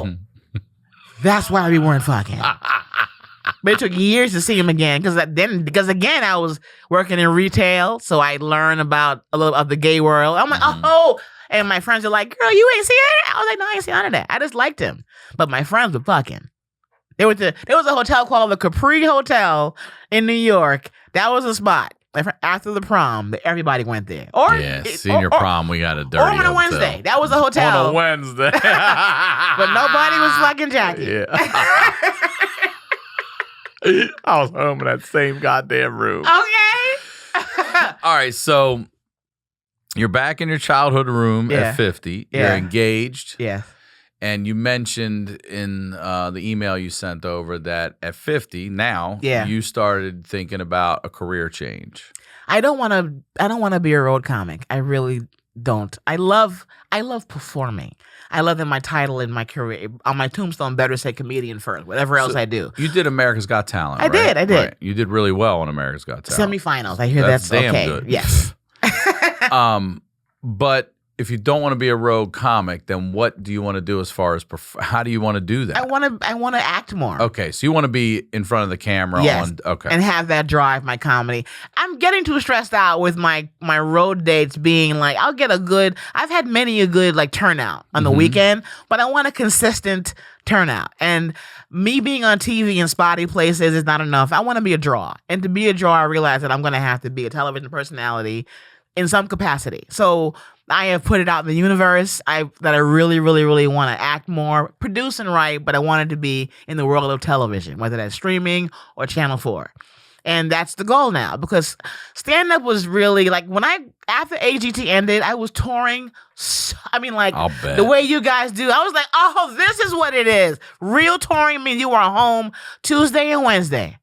[SPEAKER 3] oh, that's why we weren't fucking. But it took years to see him again because again, I was working in retail. So I learned about a little of the gay world. I'm like, oh. And my friends are like, girl, you ain't see it? I was like, no, I ain't see none of that. I just liked him. But my friends were fucking. There was a hotel called the Capri Hotel in New York. That was a spot. after the prom, everybody went there. Or
[SPEAKER 1] senior prom, we got a dirty
[SPEAKER 3] or on a
[SPEAKER 1] hotel.
[SPEAKER 3] Wednesday. That was a hotel.
[SPEAKER 1] On a Wednesday.
[SPEAKER 3] But nobody was fucking Jackie.
[SPEAKER 1] Yeah. I was home in that same goddamn room.
[SPEAKER 3] Okay.
[SPEAKER 1] All right, so you're back in your childhood room at 50.
[SPEAKER 3] Yeah.
[SPEAKER 1] You're engaged.
[SPEAKER 3] Yeah.
[SPEAKER 1] And you mentioned in the email you sent over that at 50 now, you started thinking about a career change.
[SPEAKER 3] I don't want to be a road comic. I really don't. I love performing. I love that my title in my career on my tombstone better say comedian first. Whatever else I do.
[SPEAKER 1] You did America's Got Talent.
[SPEAKER 3] I did. Right.
[SPEAKER 1] You did really well on America's Got Talent.
[SPEAKER 3] Semifinals. I hear that's
[SPEAKER 1] damn
[SPEAKER 3] okay.
[SPEAKER 1] good.
[SPEAKER 3] Yes.
[SPEAKER 1] But if you don't want to be a road comic, then what do you want to do as far as how do you want to do that?
[SPEAKER 3] I want to act more.
[SPEAKER 1] Okay, so you want to be in front of the camera
[SPEAKER 3] and have that drive my comedy. I'm getting too stressed out with my road dates being like I've had many a good like turnout on the weekend, but I want a consistent turnout. And me being on TV in spotty places is not enough. I want to be a draw. And to be a draw, I realize that I'm going to have to be a television personality in some capacity. So I have put it out in the universe that I really, really, really want to act more, produce and write, but I want it to be in the world of television, whether that's streaming or Channel 4. And that's the goal now, because stand-up was really, like, after AGT ended, I was touring, the way you guys do. I was like, oh, this is what it is. Real touring means you are home Tuesday and Wednesday,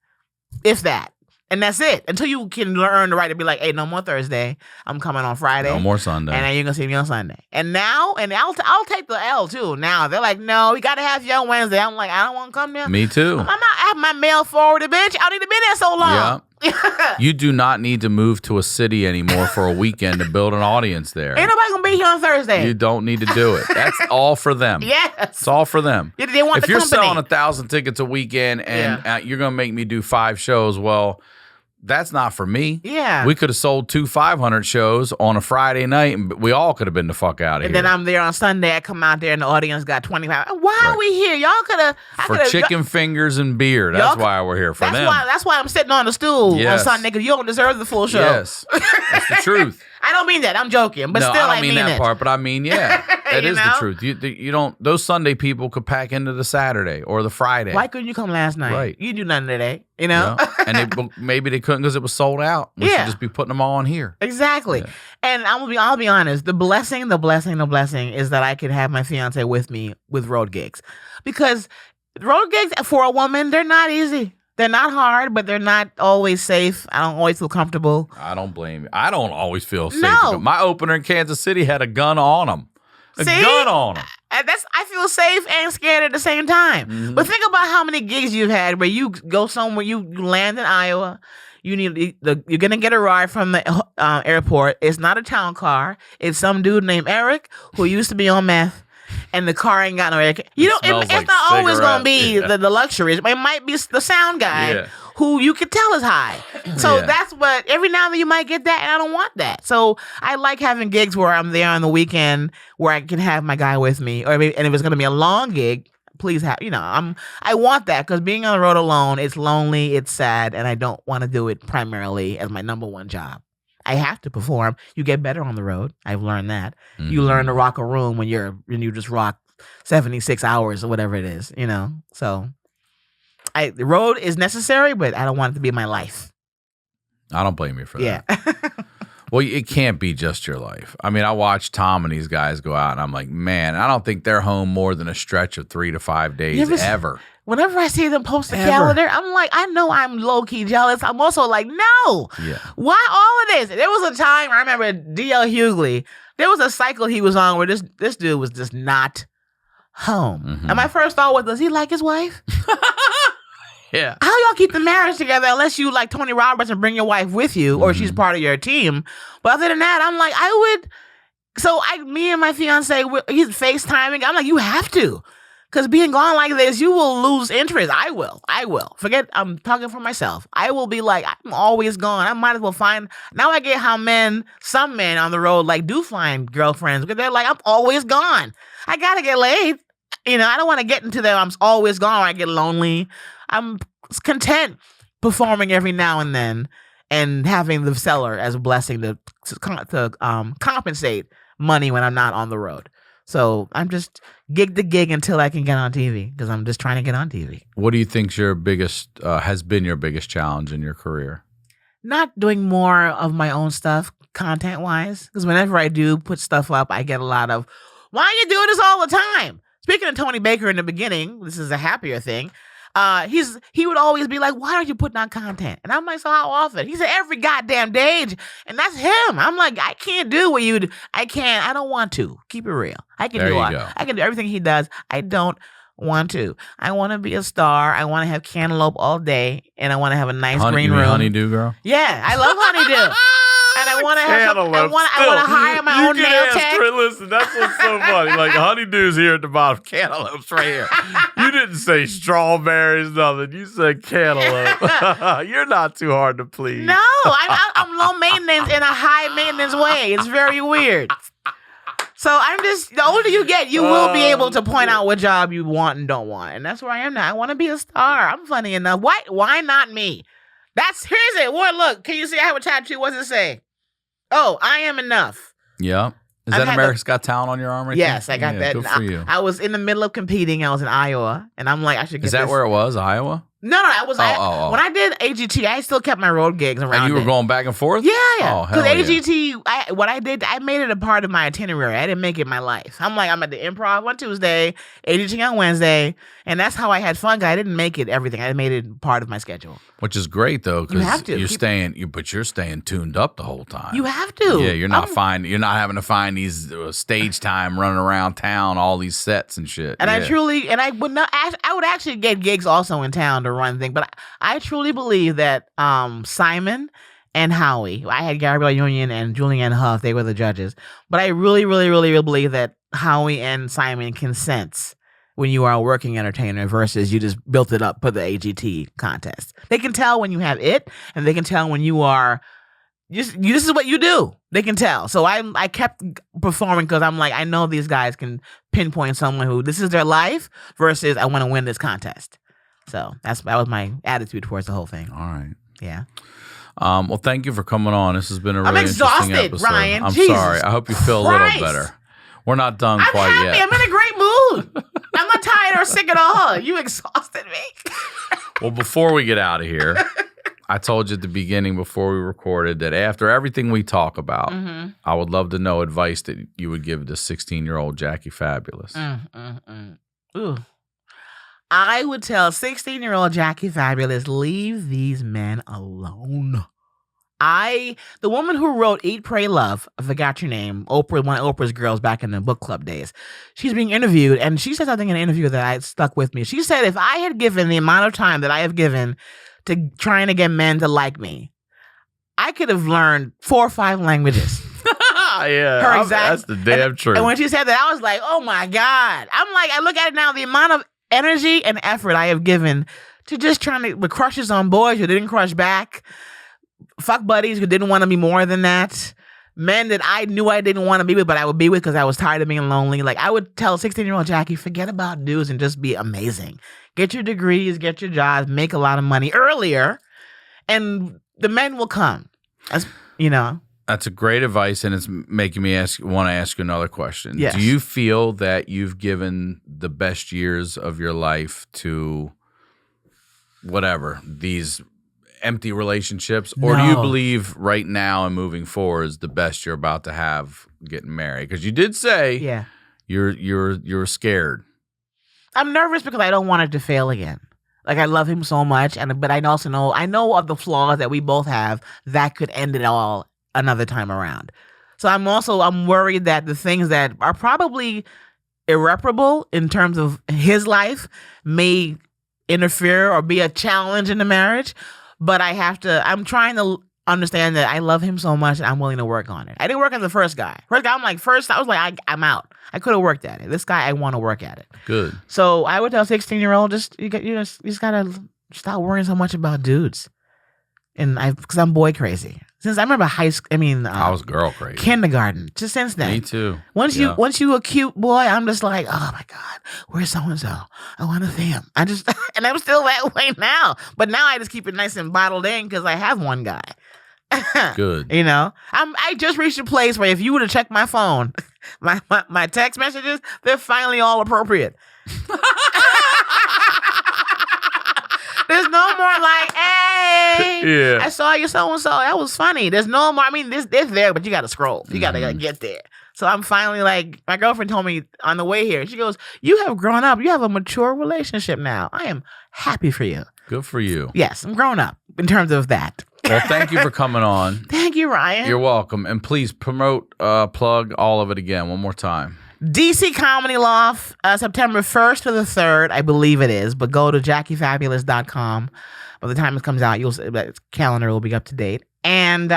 [SPEAKER 3] if that. And that's it. Until you can learn the right to be like, hey, no more Thursday. I'm coming on Friday.
[SPEAKER 1] No more Sunday.
[SPEAKER 3] And then you're going to see me on Sunday. And now, I'll take the L too. Now, they're like, no, we got to have you on Wednesday. I'm like, I don't want to come there.
[SPEAKER 1] Me too.
[SPEAKER 3] I'm not having my mail forwarded, bitch. I don't need to be there so long.
[SPEAKER 1] Yeah. You do not need to move to a city anymore for a weekend to build an audience there.
[SPEAKER 3] Ain't nobody going to be here on Thursday.
[SPEAKER 1] You don't need to do it. That's all for them.
[SPEAKER 3] Yes.
[SPEAKER 1] It's all for them.
[SPEAKER 3] They want
[SPEAKER 1] if
[SPEAKER 3] the
[SPEAKER 1] you're
[SPEAKER 3] company.
[SPEAKER 1] selling 1,000 tickets a weekend and you're going to make me do 5 shows, well, that's not for me.
[SPEAKER 3] Yeah.
[SPEAKER 1] We could have sold 2 500 shows on a Friday night, and we all could have been the fuck out of here.
[SPEAKER 3] And then I'm there on Sunday. I come out there, and the audience got 25. Why are we here? Y'all could have...
[SPEAKER 1] For chicken fingers and beer. That's why we're here, for them.
[SPEAKER 3] That's why I'm sitting on the stool on Sunday, because you don't deserve the full show.
[SPEAKER 1] Yes. That's the truth.
[SPEAKER 3] I don't mean that. I'm joking. But still, I
[SPEAKER 1] don't mean that
[SPEAKER 3] it.
[SPEAKER 1] part, but I mean, yeah. That is the truth. You don't... Those Sunday people could pack into the Saturday or the Friday.
[SPEAKER 3] Why couldn't you come last night?
[SPEAKER 1] Right.
[SPEAKER 3] You do nothing today, you know?
[SPEAKER 1] Yeah. And maybe they couldn't because it was sold out. We should just be putting them all on here.
[SPEAKER 3] Exactly. Yeah. And I'll be honest. The blessing is that I can have my fiance with me with road gigs. Because road gigs for a woman, they're not easy. They're not hard, but they're not always safe. I don't always feel comfortable.
[SPEAKER 1] I don't blame you. I don't always feel safe.
[SPEAKER 3] No.
[SPEAKER 1] My opener in Kansas City had a gun on him. Gun on him.
[SPEAKER 3] I feel safe and scared at the same time. Mm-hmm. But think about how many gigs you've had where you go somewhere, you land in Iowa, you're gonna get a ride from the airport. It's not a town car. It's some dude named Eric who used to be on meth. And the car ain't got no air. It's not always going to be the luxuries. It might be the sound guy who you could tell is high. So that's what, every now and then you might get that, and I don't want that. So I like having gigs where I'm there on the weekend where I can have my guy with me. And if it's going to be a long gig, please have, I want that, because being on the road alone, it's lonely, it's sad, and I don't want to do it primarily as my number one job. I have to perform. You get better on the road. I've learned that. Mm-hmm. You learn to rock a room when you just rock 76 hours or whatever it is, So the road is necessary, but I don't want it to be my life.
[SPEAKER 1] I don't blame you for that. Yeah. Well, it can't be just your life. I mean, I watch Tom and these guys go out, and I'm like, man, I don't think they're home more than a stretch of 3 to 5 days ever. Whenever
[SPEAKER 3] I see them post a calendar, I'm like, I know I'm low-key jealous. I'm also like, no. Yeah. Why all of this? There was a time, I remember D.L. Hughley, there was a cycle he was on where this dude was just not home. Mm-hmm. And my first thought was, does he like his wife?
[SPEAKER 1] Yeah.
[SPEAKER 3] How y'all keep the marriage together unless you like Tony Roberts and bring your wife with you, or she's part of your team? But other than that, I'm like, me and my fiance, he's FaceTiming. I'm like, you have to. Because being gone like this, you will lose interest. I will. Forget, I'm talking for myself. I will be like, I'm always gone. I might as well find. Now I get how some men on the road do find girlfriends, because they're like, I'm always gone. I got to get laid. I don't want to get into that I'm always gone, or I get lonely. I'm content performing every now and then. and having the seller as a blessing to compensate money when I'm not on the road. So I'm just gig to gig until I can get on TV because I'm just trying to get on TV.
[SPEAKER 1] What do you think's your biggest has been your biggest challenge in your career?
[SPEAKER 3] Not doing more of my own stuff content wise, because whenever I do put stuff up, I get a lot of, why are you doing this all the time? Speaking of Tony Baker in the beginning, this is a happier thing. He would always be like, why aren't you putting out content? And I'm like, so how often? He said, every goddamn day. And that's him. I'm like, I can't do what you do. I don't want to. Keep it real. I can do everything he does. I don't want to. I want to be a star. I want to have cantaloupe all day, and I want to have a nice green room.
[SPEAKER 1] HoneyDew girl?
[SPEAKER 3] Yeah, I love HoneyDew. And I want to have I want to hire my own nail tech.
[SPEAKER 1] Listen, that's what's so funny. Like, HoneyDew's here at the bottom. Cantaloupes right here. You didn't say strawberries, nothing. You said cantaloupe. You're not too hard to please.
[SPEAKER 3] No, I'm low maintenance in a high maintenance way. It's very weird. So I'm just, the older you get, you will be able to point out what job you want and don't want. And that's where I am now. I want to be a star. I'm funny enough. Why not me? Here's it. Well, look, can you see I have a tattoo? What does it say? Oh, I am enough.
[SPEAKER 1] Yeah. Is that America's Got Talent on your arm right
[SPEAKER 3] Yes,
[SPEAKER 1] there?
[SPEAKER 3] I got that.
[SPEAKER 1] Good for you.
[SPEAKER 3] I was in the middle of competing. I was in Iowa, and I'm like, I should get
[SPEAKER 1] Is that
[SPEAKER 3] this.
[SPEAKER 1] where it was, Iowa?
[SPEAKER 3] No, I was. When I did AGT, I still kept my road gigs around.
[SPEAKER 1] And you were going back and forth?
[SPEAKER 3] Yeah.
[SPEAKER 1] Oh, hell
[SPEAKER 3] because
[SPEAKER 1] yeah.
[SPEAKER 3] AGT, I made it a part of my itinerary. I didn't make it my life. I'm at the Improv on Tuesday, AGT on Wednesday, and that's how I had fun. I didn't make it everything. I made it part of my schedule.
[SPEAKER 1] Which is great though, because
[SPEAKER 3] you're
[SPEAKER 1] staying tuned up the whole time.
[SPEAKER 3] You have to.
[SPEAKER 1] Yeah, you're not having to find these stage time running around town, all these sets and shit.
[SPEAKER 3] And I would actually get gigs also in town to run things, but I truly believe that Simon and Howie, I had Gabrielle Union and Julianne Hough, they were the judges, but I really, really, really, really believe that Howie and Simon can sense when you are a working entertainer versus you just built it up for the AGT contest. They can tell when you have it, and they can tell when you are, this is what you do. They can tell. So I kept performing because I'm like, I know these guys can pinpoint someone who this is their life versus I want to win this contest. So that was my attitude towards the whole thing.
[SPEAKER 1] All right.
[SPEAKER 3] Yeah.
[SPEAKER 1] Well, thank you for coming on. This has been a really
[SPEAKER 3] exhausted,
[SPEAKER 1] interesting episode.
[SPEAKER 3] Ryan.
[SPEAKER 1] I'm
[SPEAKER 3] Jesus
[SPEAKER 1] sorry. I hope you feel a little better. We're not done quite
[SPEAKER 3] happy.
[SPEAKER 1] yet.
[SPEAKER 3] I'm in a great mood. I'm not tired or sick at all. You exhausted me.
[SPEAKER 1] Well, before we get out of here, I told you at the beginning before we recorded that after everything we talk about, I would love to know advice that you would give to 16-year-old Jackie Fabulous.
[SPEAKER 3] Ooh. I would tell 16-year-old Jackie Fabulous, leave these men alone. The woman who wrote Eat, Pray, Love, I forgot your name, Oprah, one of Oprah's girls back in the book club days. She's being interviewed, and she said something in an interview that stuck with me. She said, if I had given the amount of time that I have given to trying to get men to like me, I could have learned 4 or 5 languages.
[SPEAKER 1] Yeah, that's the damn truth.
[SPEAKER 3] And when she said that, I was like, oh my God. I'm like, I look at it now, the amount of energy and effort I have given to just trying to, with crushes on boys who didn't crush back, fuck buddies who didn't want to be more than that, men that I knew I didn't want to be with, but I would be with because I was tired of being lonely. Like, I would tell 16-year-old Jackie, forget about dudes and just be amazing. Get your degrees, get your jobs, make a lot of money earlier, and the men will come.
[SPEAKER 1] That's a great advice, and it's making me want to ask you another question.
[SPEAKER 3] Yes.
[SPEAKER 1] Do you feel that you've given the best years of your life to whatever, these empty relationships, or do you believe right now and moving forward is the best you're about to have getting married? Because you did say you're scared.
[SPEAKER 3] I'm nervous because I don't want it to fail again. Like, I love him so much, but I also know of the flaws that we both have that could end it all another time around. So I'm worried that the things that are probably irreparable in terms of his life may interfere or be a challenge in the marriage. But I'm trying to understand that I love him so much and I'm willing to work on it. I didn't work on the first guy. I was like, I'm out. I could have worked at it. This guy, I want to work at it.
[SPEAKER 1] Good.
[SPEAKER 3] So I would tell 16-year-old, you just gotta stop worrying so much about dudes. And because I'm boy crazy. Since I remember high school,
[SPEAKER 1] I was girl crazy.
[SPEAKER 3] Kindergarten, just since then.
[SPEAKER 1] Me too.
[SPEAKER 3] Once you a cute boy, I'm just like, oh my God, where's so-and-so? I want to see him. And I'm still that way now. But now I just keep it nice and bottled in because I have one guy.
[SPEAKER 1] Good.
[SPEAKER 3] You know, I just reached a place where if you were to check my phone, my text messages, they're finally all appropriate. There's no more like, hey, I saw you so-and-so. That was funny. There's no more. I mean, it's there, but you got to scroll. You got to get there. So I'm finally like, my girlfriend told me on the way here, she goes, you have grown up. You have a mature relationship now. I am happy for you.
[SPEAKER 1] Good for you.
[SPEAKER 3] Yes, I'm grown up in terms of that.
[SPEAKER 1] Well, thank you for coming on.
[SPEAKER 3] Thank you, Ryan.
[SPEAKER 1] You're welcome. And please promote, plug all of it again one more time.
[SPEAKER 3] DC Comedy Loft, September 1st to the 3rd, I believe it is. But go to JackieFabulous.com. By the time it comes out, that calendar will be up to date. And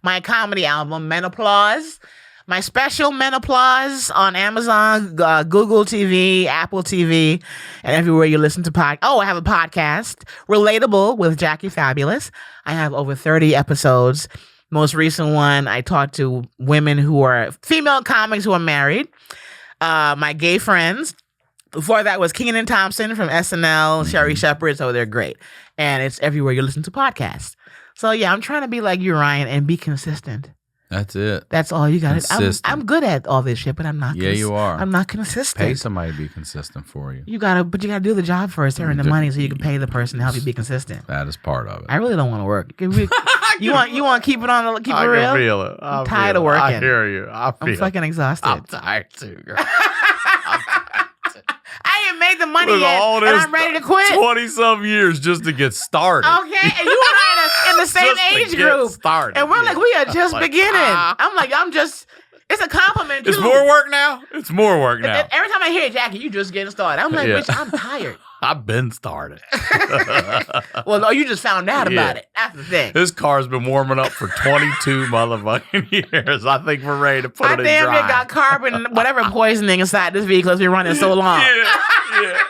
[SPEAKER 3] my comedy album, Menoplause. My special Menoplause on Amazon, Google TV, Apple TV, and everywhere you listen to podcasts. Oh, I have a podcast, Relatable with Jackie Fabulous. I have over 30 episodes. Most recent one, I talked to women who are female comics who are married, my gay friends. Before that was Keenan Thompson from SNL, Sherry Shepherd, so they're great. And it's everywhere you listen to podcasts. So yeah, I'm trying to be like you, Ryan, and be consistent.
[SPEAKER 1] That's it.
[SPEAKER 3] That's all you got. I'm good at all this shit, but I'm not.
[SPEAKER 1] Yeah, you are.
[SPEAKER 3] I'm not consistent.
[SPEAKER 1] Pay somebody to be consistent for you.
[SPEAKER 3] You gotta do the job first, earn the money, so you can pay the person to help you be consistent.
[SPEAKER 1] That is part of it.
[SPEAKER 3] I really don't want to work. You want to keep it on, keep it real.
[SPEAKER 1] I can feel it.
[SPEAKER 3] I'm tired of working.
[SPEAKER 1] I hear you.
[SPEAKER 3] I'm fucking exhausted.
[SPEAKER 1] I'm tired too, girl.
[SPEAKER 3] I ain't made the money yet, and I'm ready to quit.
[SPEAKER 1] 20-some years just to get started.
[SPEAKER 3] Okay, and you and I are in the same age group.
[SPEAKER 1] Started.
[SPEAKER 3] And we're like, we are just beginning. I'm like, it's a compliment, too.
[SPEAKER 1] It's more work now? It's more work now.
[SPEAKER 3] Every time I hear Jackie, you just getting started. I'm like, bitch, I'm tired.
[SPEAKER 1] I've been started.
[SPEAKER 3] Well, no, you just found out about it. That's the thing.
[SPEAKER 1] This car's been warming up for 22 motherfucking years. I think we're ready to put it in
[SPEAKER 3] damn
[SPEAKER 1] drive.
[SPEAKER 3] It got carbon, whatever poisoning inside this vehicle has been running so long.
[SPEAKER 1] Yeah.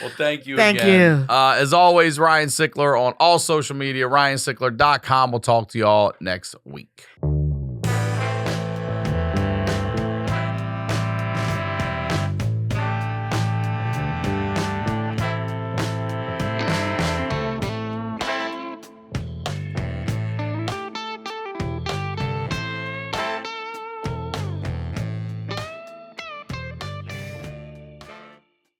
[SPEAKER 1] Well, thank you again.
[SPEAKER 3] Thank you.
[SPEAKER 1] As always, Ryan Sickler on all social media, ryansickler.com. We'll talk to you all next week.